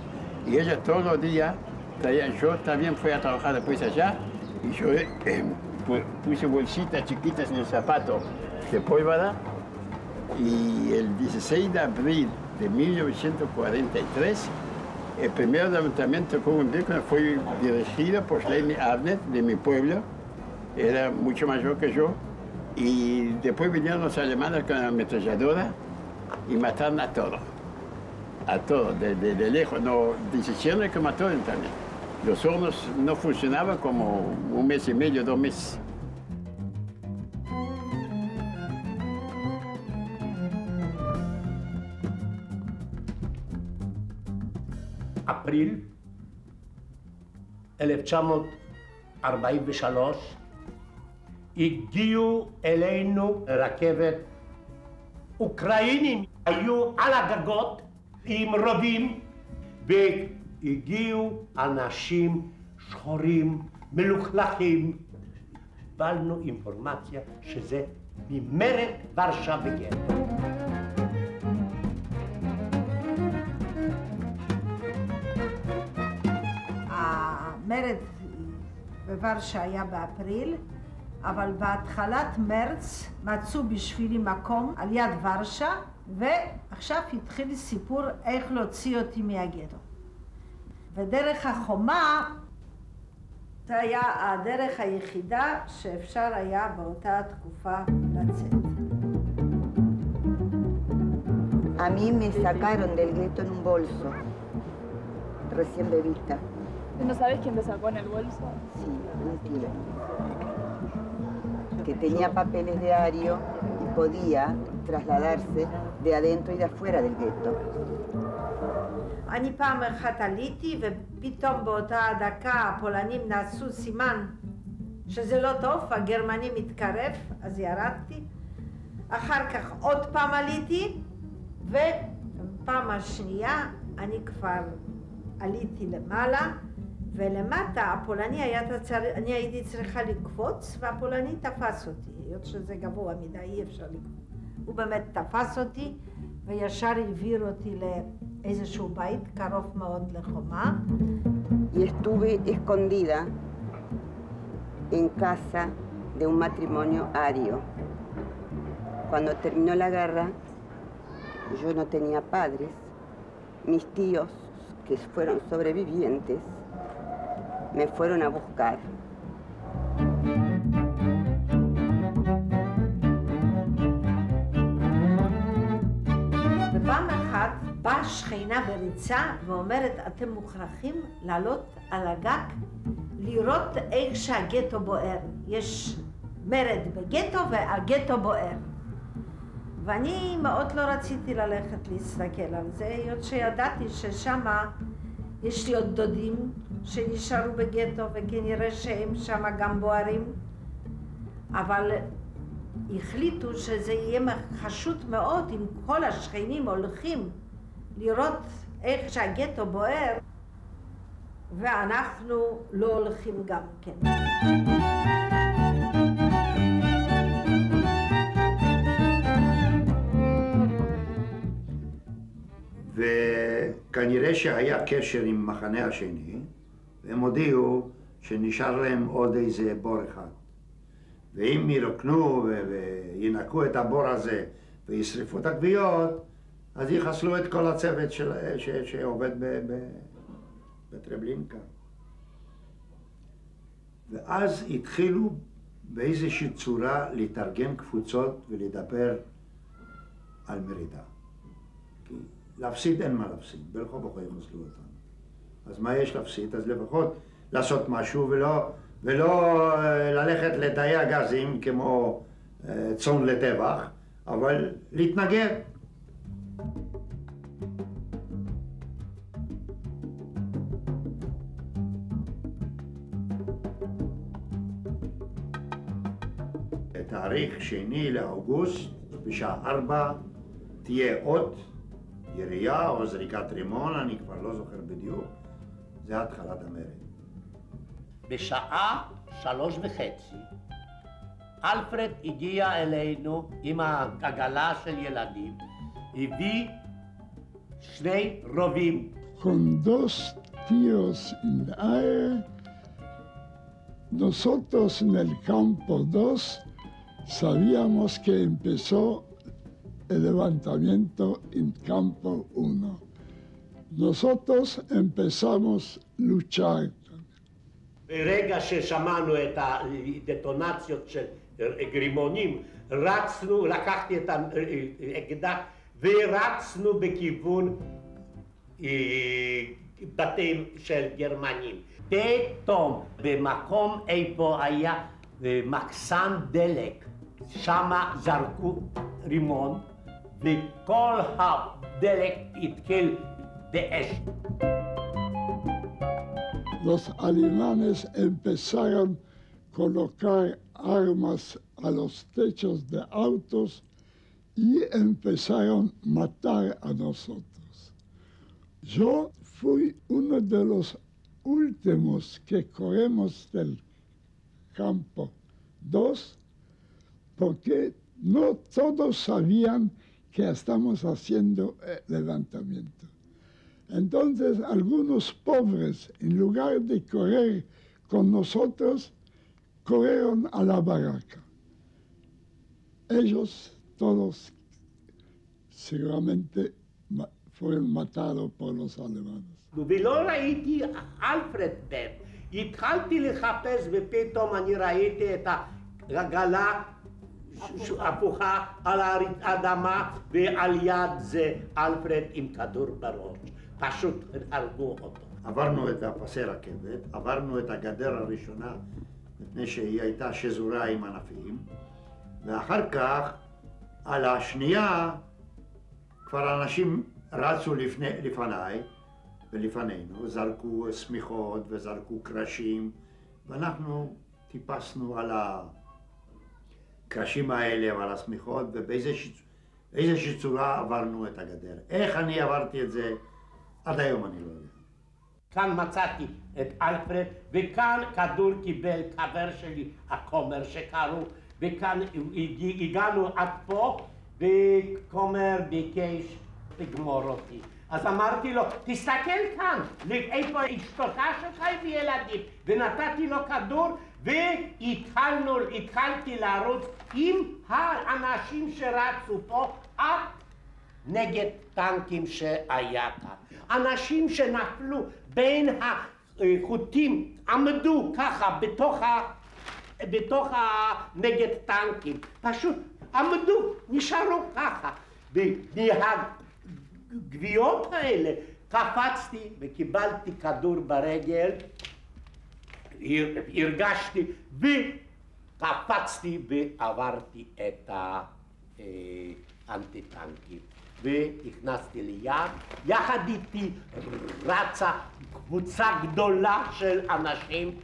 Y ella todos los días traía, yo también fui a trabajar después allá, y yo puse bolsitas chiquitas en el zapato de pólvora, y el 16 de abril de 1943, el primer levantamiento con un Birkenau fue dirigido por Shlomo Avnet, de mi pueblo, era mucho mayor que yo, y después vinieron los alemanes con la ametralladora y mataron a todos. A todos, de lejos, no, hicieron el crematorio también. Los hornos no funcionaban como 1 mes y medio, 2 meses. אפריל 1943 הגיעו אלינו רכבת אוקראינים, היו על הגגות עם רובים והגיעו אנשים שחורים, מלוכלכים. קיבלנו אינפורמציה שזה ממרד ורשה וגטו. המרד בוורשה היה באפריל, אבל בהתחלת מרץ מצאו בשבילי מקום על יד ורשה, ועכשיו התחיל סיפור איך להוציא אותי מהגטו. ודרך החומה, זה היה הדרך היחידה שאפשר היה באותה תקופה לצאת. A mí me sacaron del gueto en un bolso, recién bebita. ¿No sabes quién te sacó en el bolso? Sí, una tía. Que tenía papeles diarios y podía trasladarse de adentro y de afuera del gueto. אני פעם אחת עליתי ופתאום באותה דקה הפולנים נעשו סימן שזה לא טוב, הגרמני מתקרב, אז ירדתי. אחר כך עוד פעם עליתי, ופעם השנייה אני כבר עליתי למעלה, ולמטה הפולני אני הייתי צריכה לקפוץ, והפולני תפס אותי, היות שזה גבוה מדי, אי אפשר לקפוץ. הוא באמת תפס אותי, וישר העביר אותי לאיזשהו בית, קרוב מאוד לחומה. Y estuve escondida en casa de un matrimonio ario. Cuando terminó la guerra, yo no tenía padres. Mis tíos, que fueron sobrevivientes, me fueron a buscar. בפעם אחת באה שכנה בריצה ואומרת, אתם מוכרחים לעלות על הגג, לראות איך שהגטו בוער. יש מרד בגטו והגטו בוער. ואני מאוד לא רציתי ללכת להסתכל על זה, היות שידעתי ששם יש לי עוד דודים שנשארו בגטו וכנראה שהם שם גם בוערים, אבל החליטו שזה יהיה חשוד מאוד אם כל השכנים הולכים לראות איך שהגטו בוער, ואנחנו לא הולכים גם כן. וכנראה שהיה קשר עם מחנה השני, והם הודיעו שנשאר להם עוד איזה בור אחד. ואם ירוקנו וינקו את הבור הזה וישרפו את הגוויות, אז יחסלו את כל הצוות שעובד בטרבלינקה. ואז התחילו באיזושהי צורה להתארגן קבוצות ולדבר על מרידה. כי להפסיד אין מה להפסיד, בלכו בכו יחסלו אותנו. אז מה יש להפסיד? אז לפחות לעשות משהו ולא ללכת לתאי הגזים כמו צאן לטבח, אבל להתנגד. תאריך 2 לאוגוסט, בשעה 4, תהיה עוד ירייה או זריקת רימון, אני כבר לא זוכר בדיוק, זה התחלת המרד. בשעה 3:30 אלפרד הגיע אלינו עם העגלה של ילדים, הביא 2 רובים. Con 2 tíos en el aire, nosotros en el campo 2 sabíamos que empezó el levantamiento en campo 1. Nosotros empezamos a luchar. ברגע ששמענו את הדטונציות של גרימונים, רצנו, לקחתי את האקדח ורצנו בכיוון בתים של גרמנים. פתאום במקום איפה היה מחסן דלק, שמה זרקו רימון וכל הדלק התחיל באש. Los alemanes empezaron a colocar armas a los techos de autos y empezaron a matar a nosotros. Yo fui uno de los últimos que corremos del campo 2 porque no todos sabían que estamos haciendo levantamiento. Entonces, algunos pobres, en lugar de correr con nosotros, corrieron a la barraca. Ellos todos seguramente fueron matados por los alemanes. ולא ראיתי אלפרד בן. התחלתי לחפש ופתאום אני ראיתי את העגלה הפוכה על האדמה ועל יד זה אלפרד עם כדור בראש. פשוט הרגו אותו. עברנו את הפסי רכבת, עברנו את הגדר הראשונה, מפני שהיא הייתה שזורה עם ענפים, ואחר כך, על השנייה, כבר אנשים רצו לפניי ולפנינו, זרקו שמיכות וזרקו קרשים, ואנחנו טיפסנו על הקרשים האלה ועל השמיכות, ובאיזושהי צורה עברנו את הגדר. איך אני עברתי את זה? עד היום אני לא יודע. כאן מצאתי את אלפרד, וכאן כדור קיבל חבר שלי, הכומר שקראו, וכאן הגענו עד פה, וכומר ביקש לגמור אותי. אז אמרתי לו, תסתכל כאן, איפה אשתך שלך וילדים, ונתתי לו כדור, והתחלתי לרוץ עם האנשים שרצו פה, נגד טנקים שהיה כאן. אנשים שנפלו בין החוטים עמדו ככה בתוך נגד טנקים, פשוט עמדו, נשארו ככה. מהגוויות האלה קפצתי וקיבלתי כדור ברגל, הרגשתי וקפצתי ועברתי את האנטי-טנקים. והכנסתי ליד, יחד איתי רצה קבוצה גדולה של אנשים,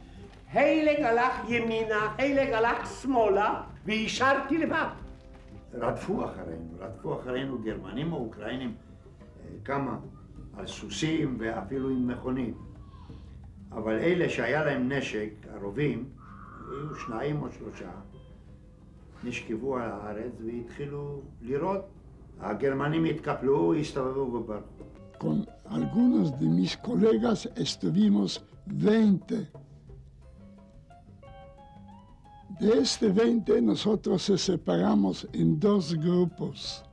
הילג הלך ימינה, הילג הלך שמאלה, והשארתי לבד. רדפו אחרינו גרמנים או אוקראינים, כמה, על סוסים ואפילו עם מכונית. אבל אלה שהיה להם נשק, הרובים, היו 2 או 3, נשכבו על הארץ והתחילו לירות. Germanos התקפלו, הסתובבו בברחו. Con algunos de mis colegas estuvimos 20. De este 20 nosotros se separamos en 2 grupos.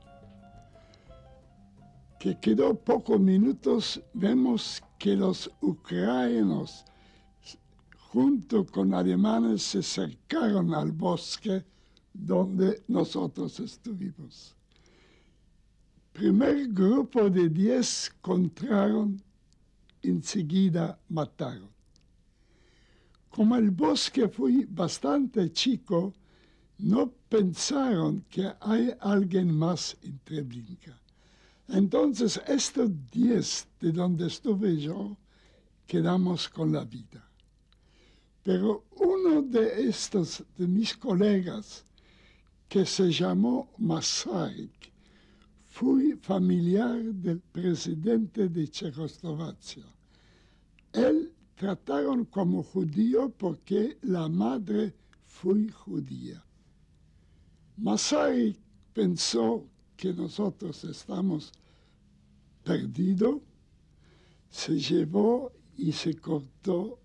Que quedó pocos minutos, vemos que los ucranianos junto con alemanes se acercaron al bosque donde nosotros estuvimos. Primer grupo de 10 encontraron, enseguida mataron. Como el bosque fue bastante chico, no pensaron que hay alguien más en Treblinka. Entonces, estos 10 de donde estuve yo, quedamos con la vida. Pero uno de estos, de mis colegas, que se llamó Masaryk, fue familiar del presidente de Checoslovaquia. Él trataron como judío porque la madre fue judía. Masaryk pensó que nosotros estamos perdidos, se llevó y se cortó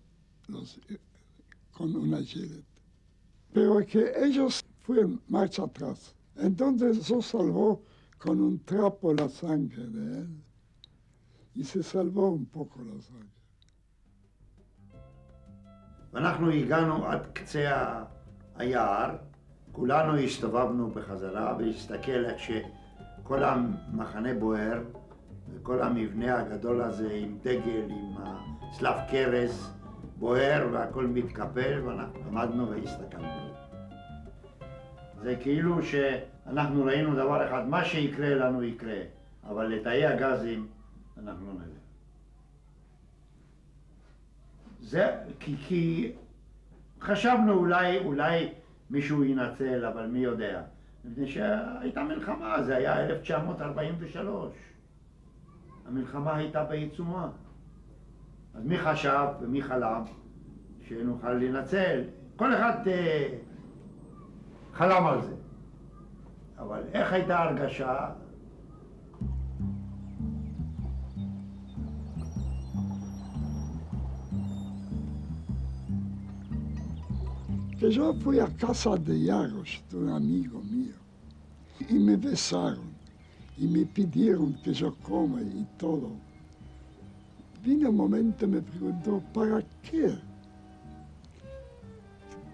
con una gilete. Pero que ellos fueron marcha atrás. Entonces eso salvó con un trapo la sangre de él y se salvó un poco la sangre. ואנחנו הגענו עד קצה היער, כולנו הסתובבנו בחזרה והסתכל איך שכל המחנה בוער וכל המבנה הגדול הזה עם דגל, עם צלב קרס בוער והכל מתקפל, ואנחנו עמדנו והסתכלנו. זה כאילו שאנחנו ראינו דבר אחד, מה שיקרה לנו יקרה, אבל לתאי הגזים אנחנו לא נלך. זה כי חשבנו אולי מישהו ינצל, אבל מי יודע. מפני שהייתה מלחמה, זה היה 1943. המלחמה הייתה בעיצומה. אז מי חשב ומי חלם שנוכל לנצל? כל אחד חלם על זה. אבל איך הייתה הרגשה? Que yo fui a casa de Yarosh, de un amigo mío, y me besaron, y me pidieron que yo coma y todo. Vino un momento y me preguntó, ¿para qué?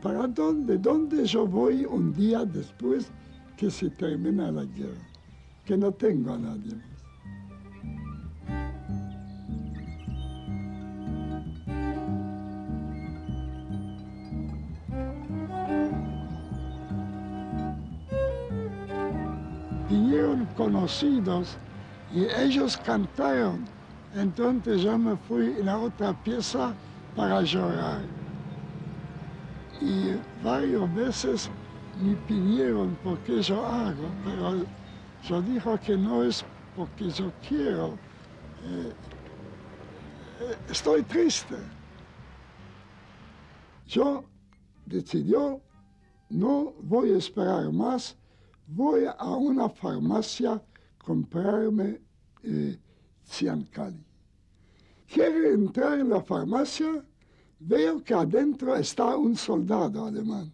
¿Para dónde? ¿Dónde yo voy un día después que se termina la guerra? Que no tengo a nadie más. Vinieron conocidos y ellos cantaron. Entonces yo me fui en la otra pieza para llorar. Y varias veces me pidieron por qué yo hago, pero yo dije que no es porque yo quiero estoy triste. Yo decidió, no voy a esperar más, voy a una farmacia a comprarme Ciancali. Quiero entrar en la farmacia, veo que adentro está un soldado alemán.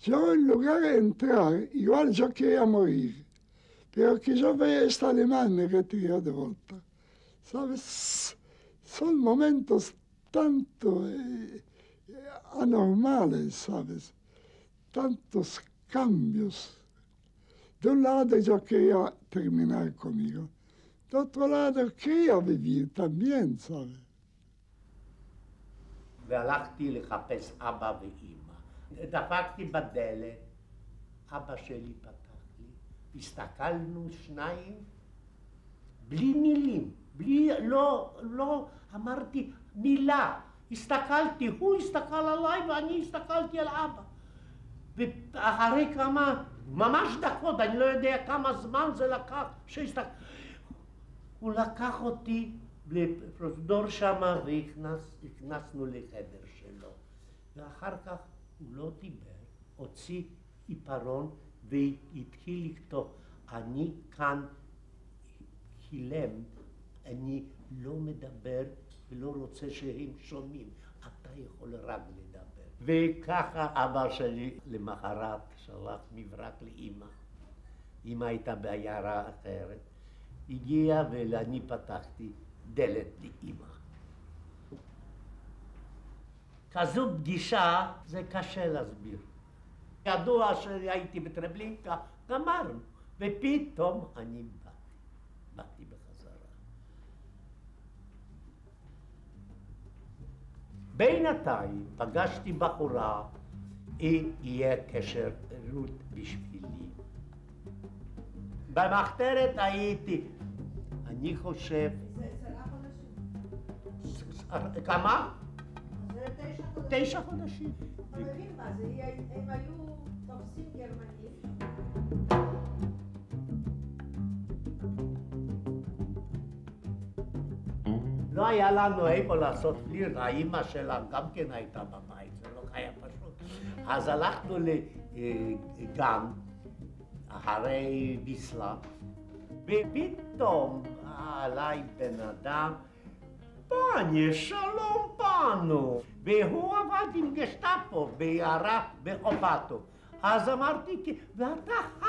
Yo en lugar de entrar, igual yo quería morir, pero que yo vea a este alemán me retiró de vuelta. ¿Sabes? Son momentos tanto anormales, ¿sabes? Tantos cambios. De un lado yo quería terminar conmigo, de otro lado quería vivir también, ¿sabes? והלכתי לחפש אבא ואימא. דפקתי בדלת, אבא שלי פתח לי, הסתכלנו שניים, בלי מילים, לא אמרתי מילה. הסתכלתי, הוא הסתכל עליי ואני הסתכלתי על אבא. ואחרי כמה, ממש דקות, אני לא יודע כמה זמן זה לקח, הוא לקח אותי לפרוזדור שמה והכנסנו לחדר שלו. ואחר כך הוא לא דיבר, הוציא עיפרון והתחיל לכתוב, אני כאן הילם, אני לא מדבר ולא רוצה שהם שומעים, אתה יכול רק לדבר. וככה אבא שלי למחרת שלח מברק לאמא. אמא הייתה בעיירה אחרת. הגיע ואני פתחתי דלת לאמא. כזו פגישה זה קשה להסביר. ידוע שהייתי בטרבלינקה, גמרנו, ופתאום אני באתי בחזרה. בינתיים פגשתי בחורה, היא יהיה קשר רות בשבילי. במחתרת הייתי, אני חושב... כמה? 9 חודשים. אתה מבין מה זה? הם היו תופסים גרמנים. לא היה לנו איפה לעשות פליר, האמא שלה גם כן הייתה בבית, זה לא היה פשוט. אז הלכנו לגן, אחרי ביסלה, ופתאום עליי בן אדם, פניה, שלום פנו, והוא עבד עם גשטאפו בעיירה באופטו. אז אמרתי, ואתה חי?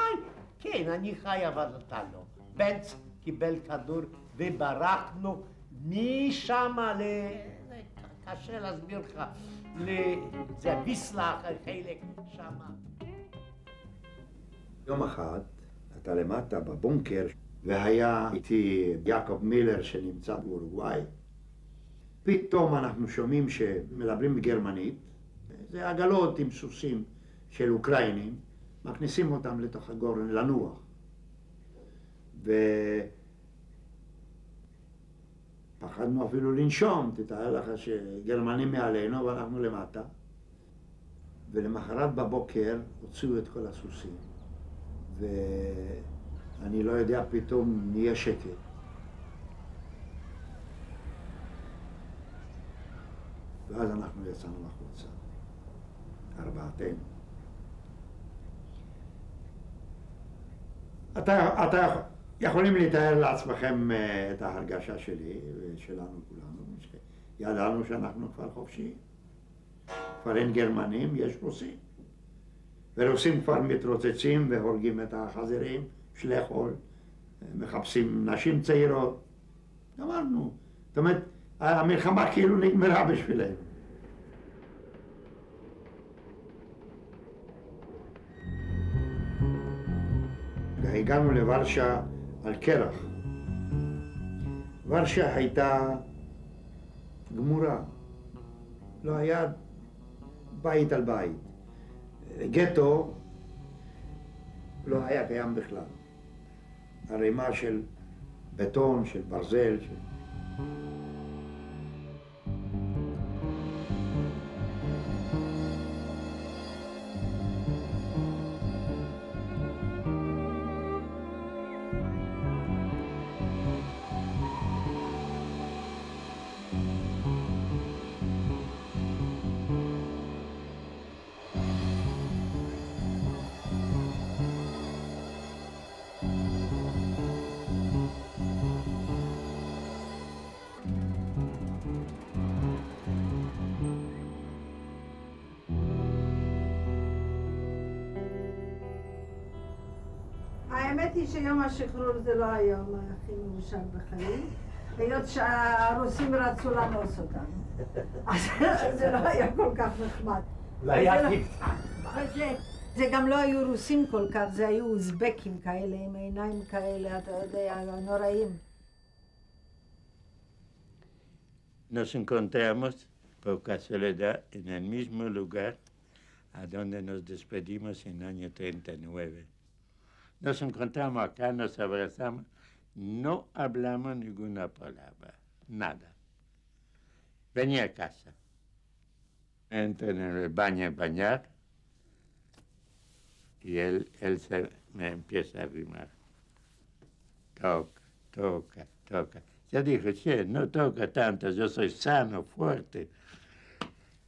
כן, אני חי, אבל אתה לא. בנץ קיבל כדור וברחנו משם קשה להסביר לך, זה ויסלה, חלק שם. יום אחד אתה למטה בבונקר, והיה איתי יעקב מילר שנמצא באורוגוואי. פתאום אנחנו שומעים שמדברים בגרמנית, זה עגלות עם סוסים של אוקראינים, מכניסים אותם לתוך הגורן לנוח. פחדנו אפילו לנשום, תתאר לך שגרמנים מעלינו ואנחנו למטה. ולמחרת בבוקר הוציאו את כל הסוסים. ואני לא יודע, פתאום נהיה שקט. ואז אנחנו יצאנו החוצה, ארבעתנו. אתה יכולים לתאר לעצמכם את ההרגשה שלי ושלנו כולנו, שידענו שאנחנו כבר חופשיים. כבר אין גרמנים, יש רוסים. ורוסים כבר מתרוצצים והורגים את החזירים, שלי חול, מחפשים נשים צעירות. אמרנו, זאת אומרת, המלחמה כאילו נגמרה בשבילנו. והגענו לוורשה על קרח. ורשה הייתה גמורה. לא היה בית על בית. גטו לא היה קיים בכלל. ערימה של בטון, של ברזל, האמת היא שיום השחרור זה לא היום הכי מאושר בחיים, היות שהרוסים רצו לאנוס אותנו. אז זה לא היה כל כך נחמד. זה היה זה גם לא היו רוסים כל כך, זה היו אוזבקים כאלה, עם עיניים כאלה, אתה יודע, נוראים. Nos encontramos por casualidad en el mismo lugar a donde nos despedimos en el año 39. Nos encontramos acá, nos abrazamos, no hablamos ninguna palabra, nada. Venía a casa, entro en el baño a bañar y él me empieza a arrimar. Toca, toca, toca. Yo dije, che, no toca tanto, yo soy sano, fuerte.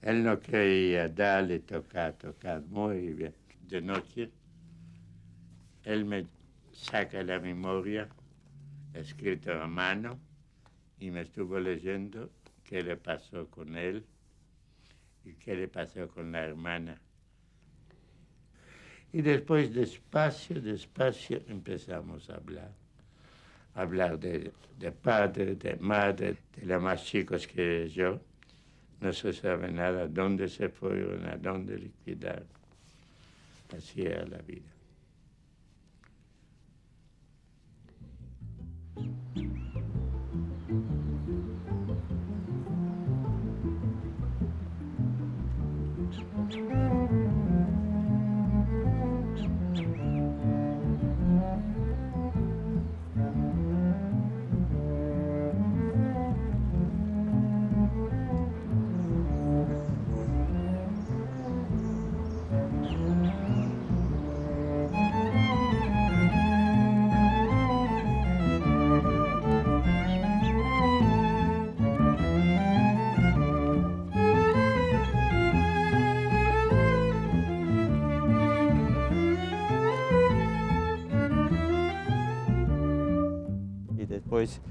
Él no creía, dale, tocar, tocar, muy bien. De noche, él me saca la memoria, escrito a mano, y me estuvo leyendo qué le pasó con él y qué le pasó con la hermana. Y después, despacio, despacio, empezamos a hablar de padre, de madre, de los más chicos que yo. No se sabe nada, dónde se fueron, a dónde liquidaron. Así era la vida. Pues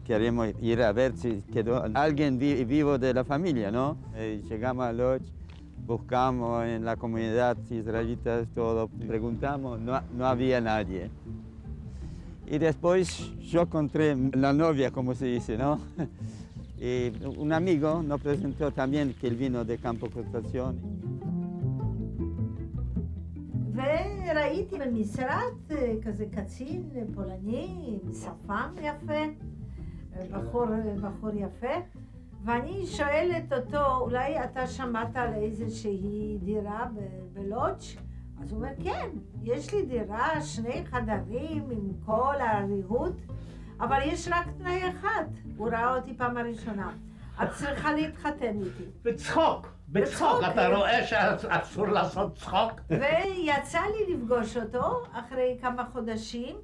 queremos ir a ver si quedó alguien vivo de la familia, ¿no? Llegamos a Lodz, buscamos en la comunidad israelita, todo, preguntamos, no había nadie. Y después yo encontré la novia, como se dice, ¿no? Y un amigo nos presentó también que él vino de Campo Concentración. וראיתי במשרד כזה קצין פולני, עם שפם יפה, בחור יפה, ואני שואלת אותו, אולי אתה שמעת על איזושהי דירה בלודג'? אז הוא אומר, כן, יש לי דירה, 2 חדרים עם כל הריהוט, אבל יש רק תנאי אחד, הוא ראה אותי פעם הראשונה, את צריכה להתחתן איתי. בצחוק. בצחוק, אתה רואה שאסור לעשות צחוק? ויצא לי לפגוש אותו אחרי כמה חודשים,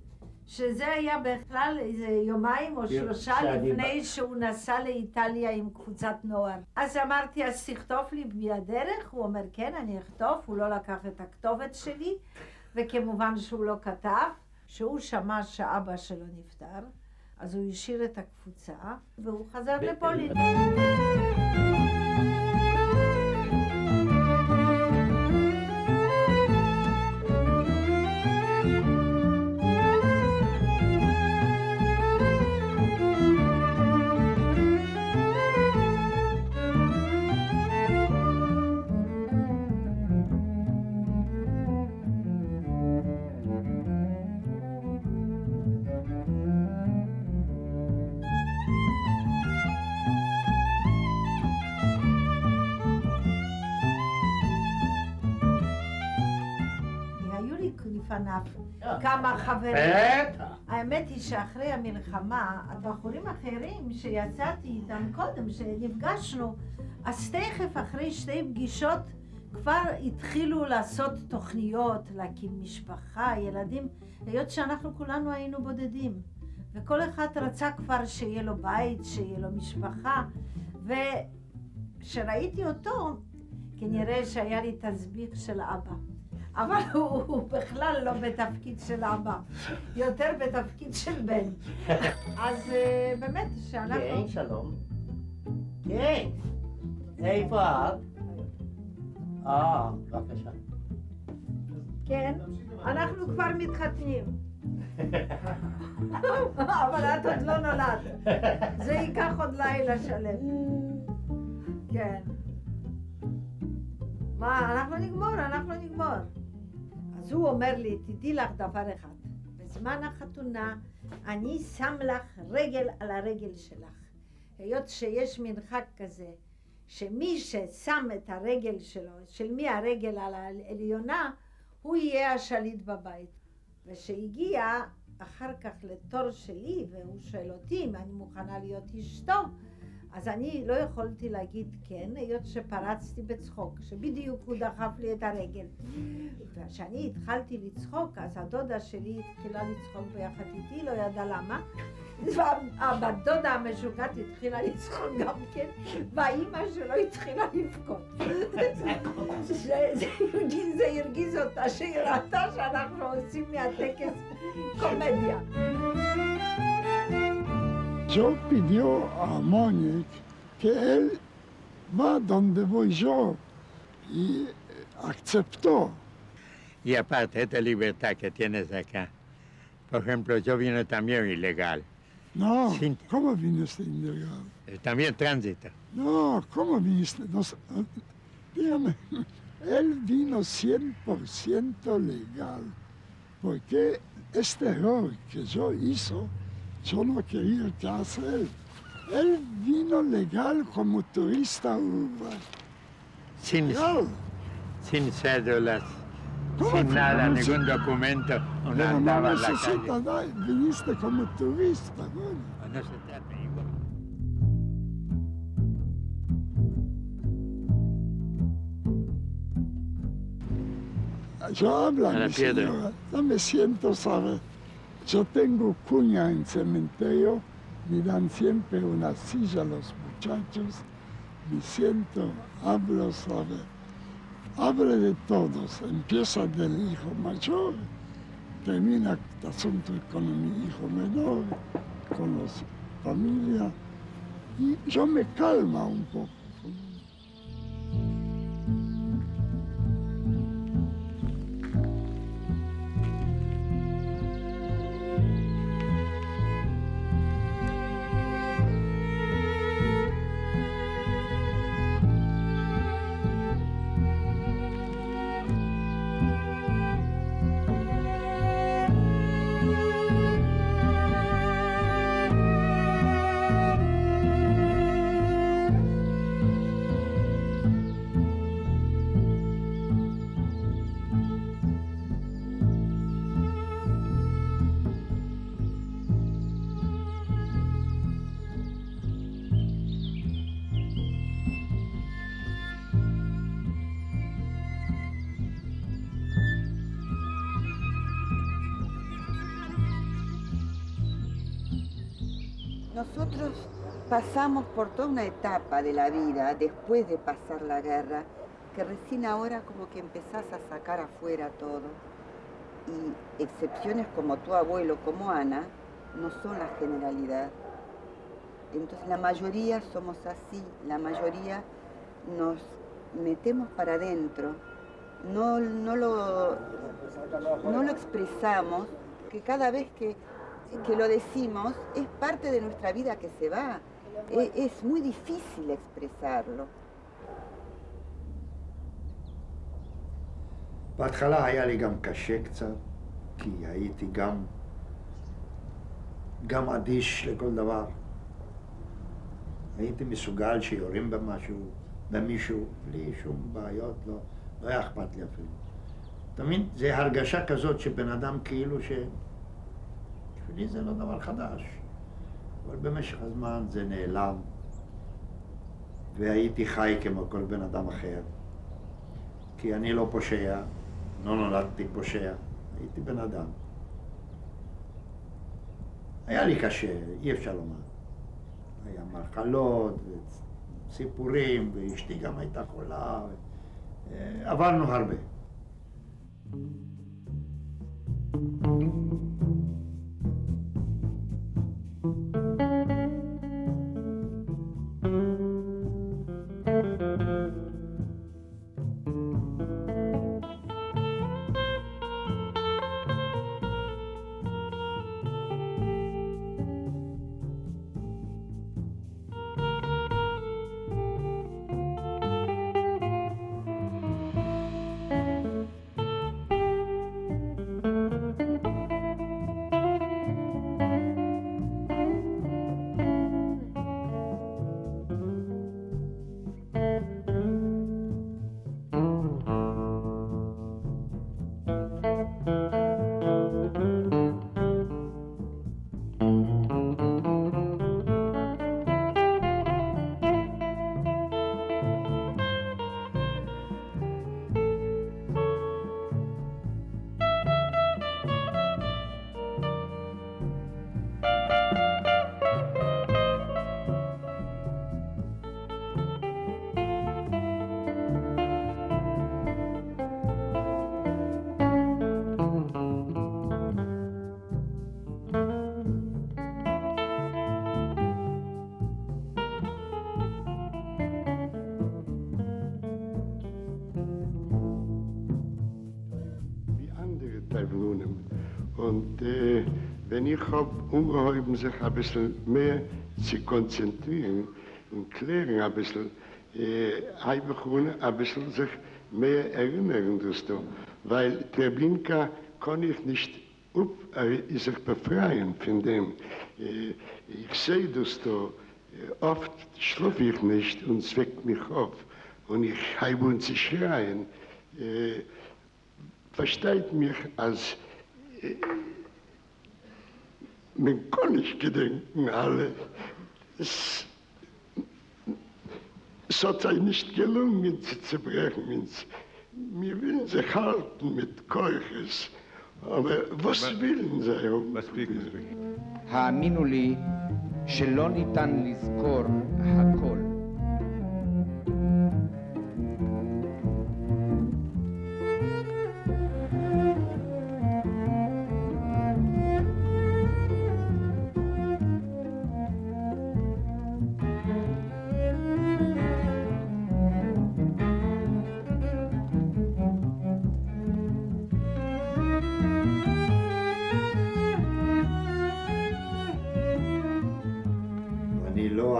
שזה היה בכלל איזה 2 או 3 לפני שהוא נסע לאיטליה עם קבוצת נוער. אז אמרתי, אז תכתוב לי בדרך? הוא אומר, כן, אני אכתוב, הוא לא לקח את הכתובת שלי, וכמובן שהוא לא כתב, שהוא שמע שאבא שלו נפטר, אז הוא השאיר את הקבוצה, והוא חזר לפולין. כמה חברים. האמת היא שאחרי המלחמה, הבחורים אחרים שיצאתי איתם קודם, שנפגשנו, אז תכף אחרי 2 פגישות כבר התחילו לעשות תוכניות, להקים משפחה, ילדים, היות שאנחנו כולנו היינו בודדים. וכל אחד רצה כבר שיהיה לו בית, שיהיה לו משפחה, וכשראיתי אותו, כנראה שהיה לי תסביך של אבא. אבל הוא בכלל לא בתפקיד של אבא, יותר בתפקיד של בן. אז באמת שאנחנו... כן, שלום. כן. איפה את? בבקשה. כן, אנחנו כבר מתחתנים. אבל את עוד לא נולדת. זה ייקח עוד לילה שלם. כן. מה, אנחנו נגמור. אז הוא אומר לי, תדעי לך דבר אחד, בזמן החתונה אני שם לך רגל על הרגל שלך. היות שיש מנהג כזה, שמי ששם את הרגל שלו, של מי הרגל על העליונה, הוא יהיה השליט בבית. ושהגיע אחר כך לתור שלי, והוא שואל אותי אם אני מוכנה להיות אשתו, אז אני לא יכולתי להגיד כן, היות שפרצתי בצחוק, שבדיוק הוא דחף לי את הרגל. וכשאני התחלתי לצחוק, אז הדודה שלי התחילה לצחוק ביחד איתי, לא ידעה למה. והבת דודה המשוגעת התחילה לצחוק גם כן, והאימא שלו התחילה לבכות. זה הרגיז אותה, שהיא ראתה שאנחנו עושים מהטקס קומדיה. Yo pidió a Mónica que él va donde voy yo y aceptó. Y aparte, esta libertad que tienes acá, por ejemplo, yo vine también ilegal. No, ¿cómo viniste ilegal? También tránsito. No, ¿cómo viniste? No, dígame, él vino 100% legal, porque este error que yo hizo, yo no quería que hace él. Él vino legal como turista uruguayo. Sin cédulas, sin nada, ningún documento. Pero no necesitas nada, viniste como turista, bueno. No se trata igual. Yo hablo, mi señora, no me siento, ¿sabe? Yo tengo cuña en cementerio, me dan siempre una silla los muchachos, me siento, hablo, ¿sabe? Hablo de todos, empieza del hijo mayor, termina el asunto con mi hijo menor, con los familia, y yo me calma un poco. Nosotros pasamos por toda una etapa de la vida después de pasar la guerra, que recién ahora como que empezás a sacar afuera todo. Y excepciones como tu abuelo, como Ana, no son la generalidad. Entonces la mayoría somos así, la mayoría nos metemos para adentro, no lo expresamos, que cada vez que lo decimos es parte de nuestra vida que se va. Es muy difícil expresarlo. בהתחלה היה לי גם קשה קצת, כי הייתי גם אדיש לכל דבר. הייתי מסוגל שיורים במישהו, בלי שום בעיות, לא היה אכפת לי אפילו. תמיד זה הרגשה כזאת שבן אדם כאילו בשבילי זה לא דבר חדש. אבל במשך הזמן זה נעלם, והייתי חי כמו כל בן אדם אחר. כי אני לא פושע, לא נולדתי פושע, הייתי בן אדם. היה לי קשה, אי אפשר לומר. היה מחלות וסיפורים, ואשתי גם הייתה חולה. עברנו הרבה. verwohnen. Und wenn ich habe ungeheuben, sich ein bisschen mehr zu konzentrieren und klären ein bisschen, einfach ein bisschen sich mehr erinnern, weil Treblinka kann ich nicht sich befreien von dem. Ich sehe das da, oft schlafe ich nicht und es weckt mich auf und ich habe uns zu schreien. Versteht mich als man kann nicht gedenken, alle. Es hat euch nicht gelungen, sie zu brechen. Wir wollen sich halten mit Keuches. אבל וסבילים זה היום. מספיק. האמינו לי שלא ניתן לזכור הכל.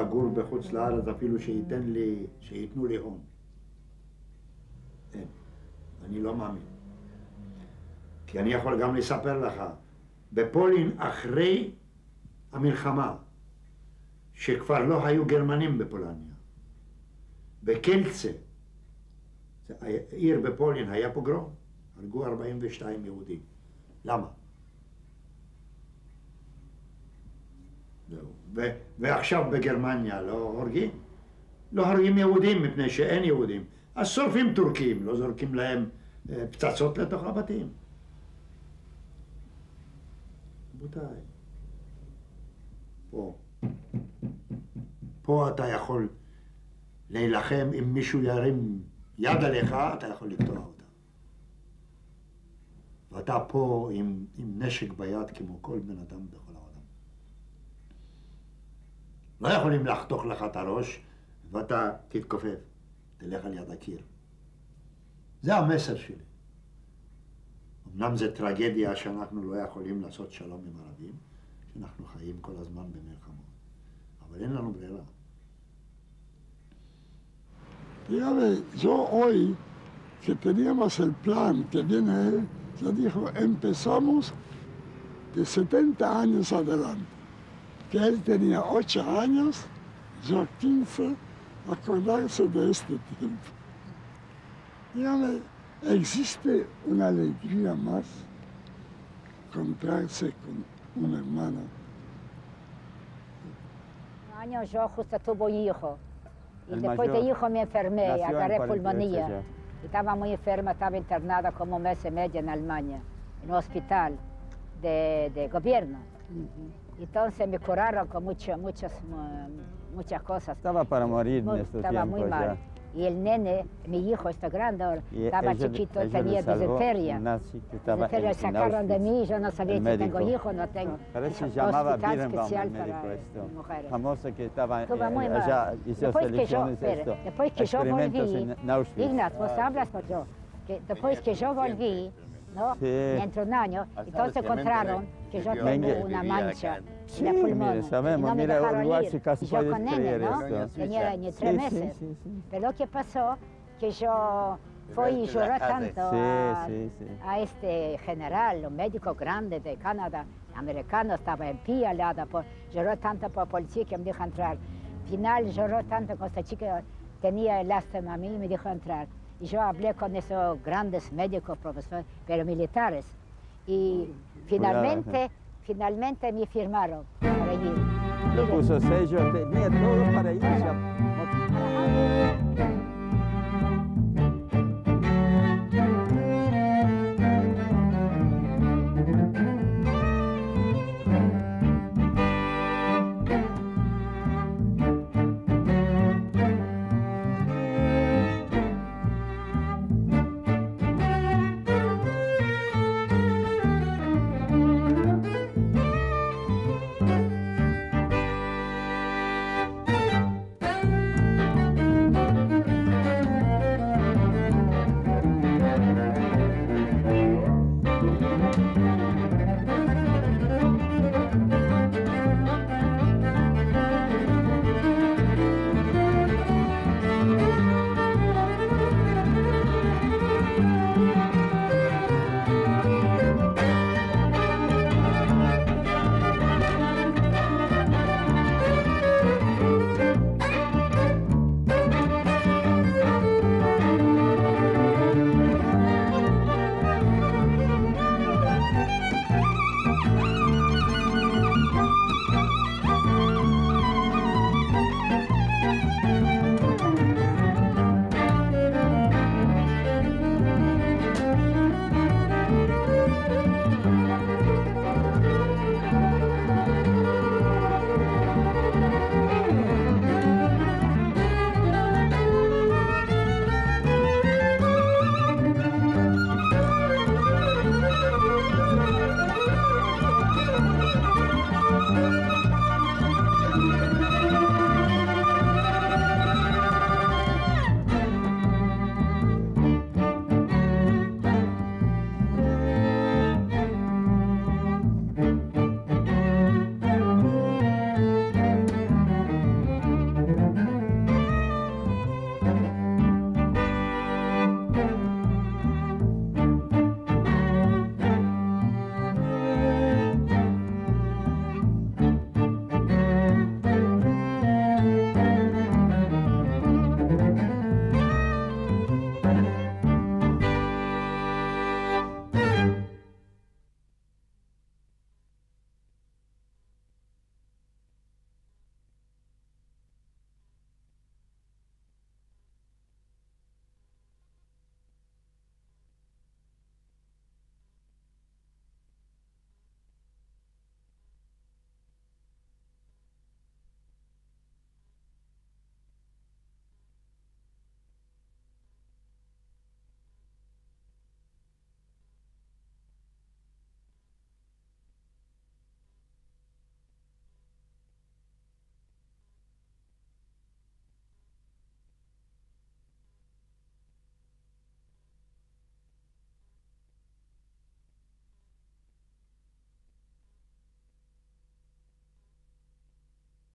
אגור בחוץ לארץ אפילו שייתנו לי הון. אין. אני לא מאמין. כי אני יכול גם לספר לך, בפולין אחרי המלחמה, שכבר לא היו גרמנים בפולניה, בקלצה, עיר בפולין, היה פוגרום, הרגו 42 יהודים. למה? ועכשיו בגרמניה לא הורגים. לא הורגים יהודים מפני שאין יהודים. אז שורפים טורקים, לא זורקים להם פצצות לתוך הבתים. רבותיי, פה אתה יכול להילחם, אם מישהו ירים יד עליך, אתה יכול לקטוע אותה. ואתה פה עם נשק ביד כמו כל בן אדם בכל העולם. לא יכולים לחתוך לך את הראש ואתה תתכופף, תלך על יד הקיר. זה המסר שלי. אמנם זה טרגדיה שאנחנו לא יכולים לעשות שלום עם ערבים, שאנחנו חיים כל הזמן במלחמות, אבל אין לנו ברירה. Dígame, yo hoy que teníamos el plan que viene él, yo dijo, empezamos de 70 años adelante. Que él tenía 8 años, yo 15, acordarse de este tiempo. Dígame, ¿existe una alegría más encontrarse con un hermano? Un año yo justo tuve un hijo. Y después de hijo me enfermé, agarré pulmonía. Y estaba muy enferma, estaba internada como un mes y medio en Alemania, en un hospital de gobierno. Entonces me curaron con muchas cosas. Estaba para morir en estos Estaba tiempos muy mal. ya. Y el nene, mi hijo está grande ahora, Y estaba ella- chiquito, ella tenía le salvó disentería. un nazi que estaba Disentería, en sacaron de Auschwitz, mí, yo no sabía el si médico. tengo hijo o no tengo. Parece que Es se un llamaba hospital Birnbaum, especial el médico para esto. mujeres. Famoso que estaba Estuvo muy mal. allá, hizo Después que yo, selecciones espere, esto. después que yo experimentos volví, en Auschwitz. Ignaz, vos hablas por yo, que después que yo volví, ¿no? Sí. Dentro de un año, entonces encontraron que yo Mengue. tengo una mancha Sí, en la pulmón. mire, sabemos, y no me mira, dejaron Uruguay ir. se casi Y yo puede con nene, creer ¿no? esto. Tenía ni 3 Sí, sí, meses. sí, sí. Pero lo que pasó, que yo fui y lloré tanto a este general, un médico grande de Canadá, americano, estaba en pie al lado, lloró tanto por la policía que me dijo entrar. Final lloró tanto con esta chica, tenía el lástima a mí y me dijo entrar. Y yo hablé con esos grandes médicos, profesores, pero militares. Y finalmente me firmaron para ir. Le puso sello, tenía todo para ir.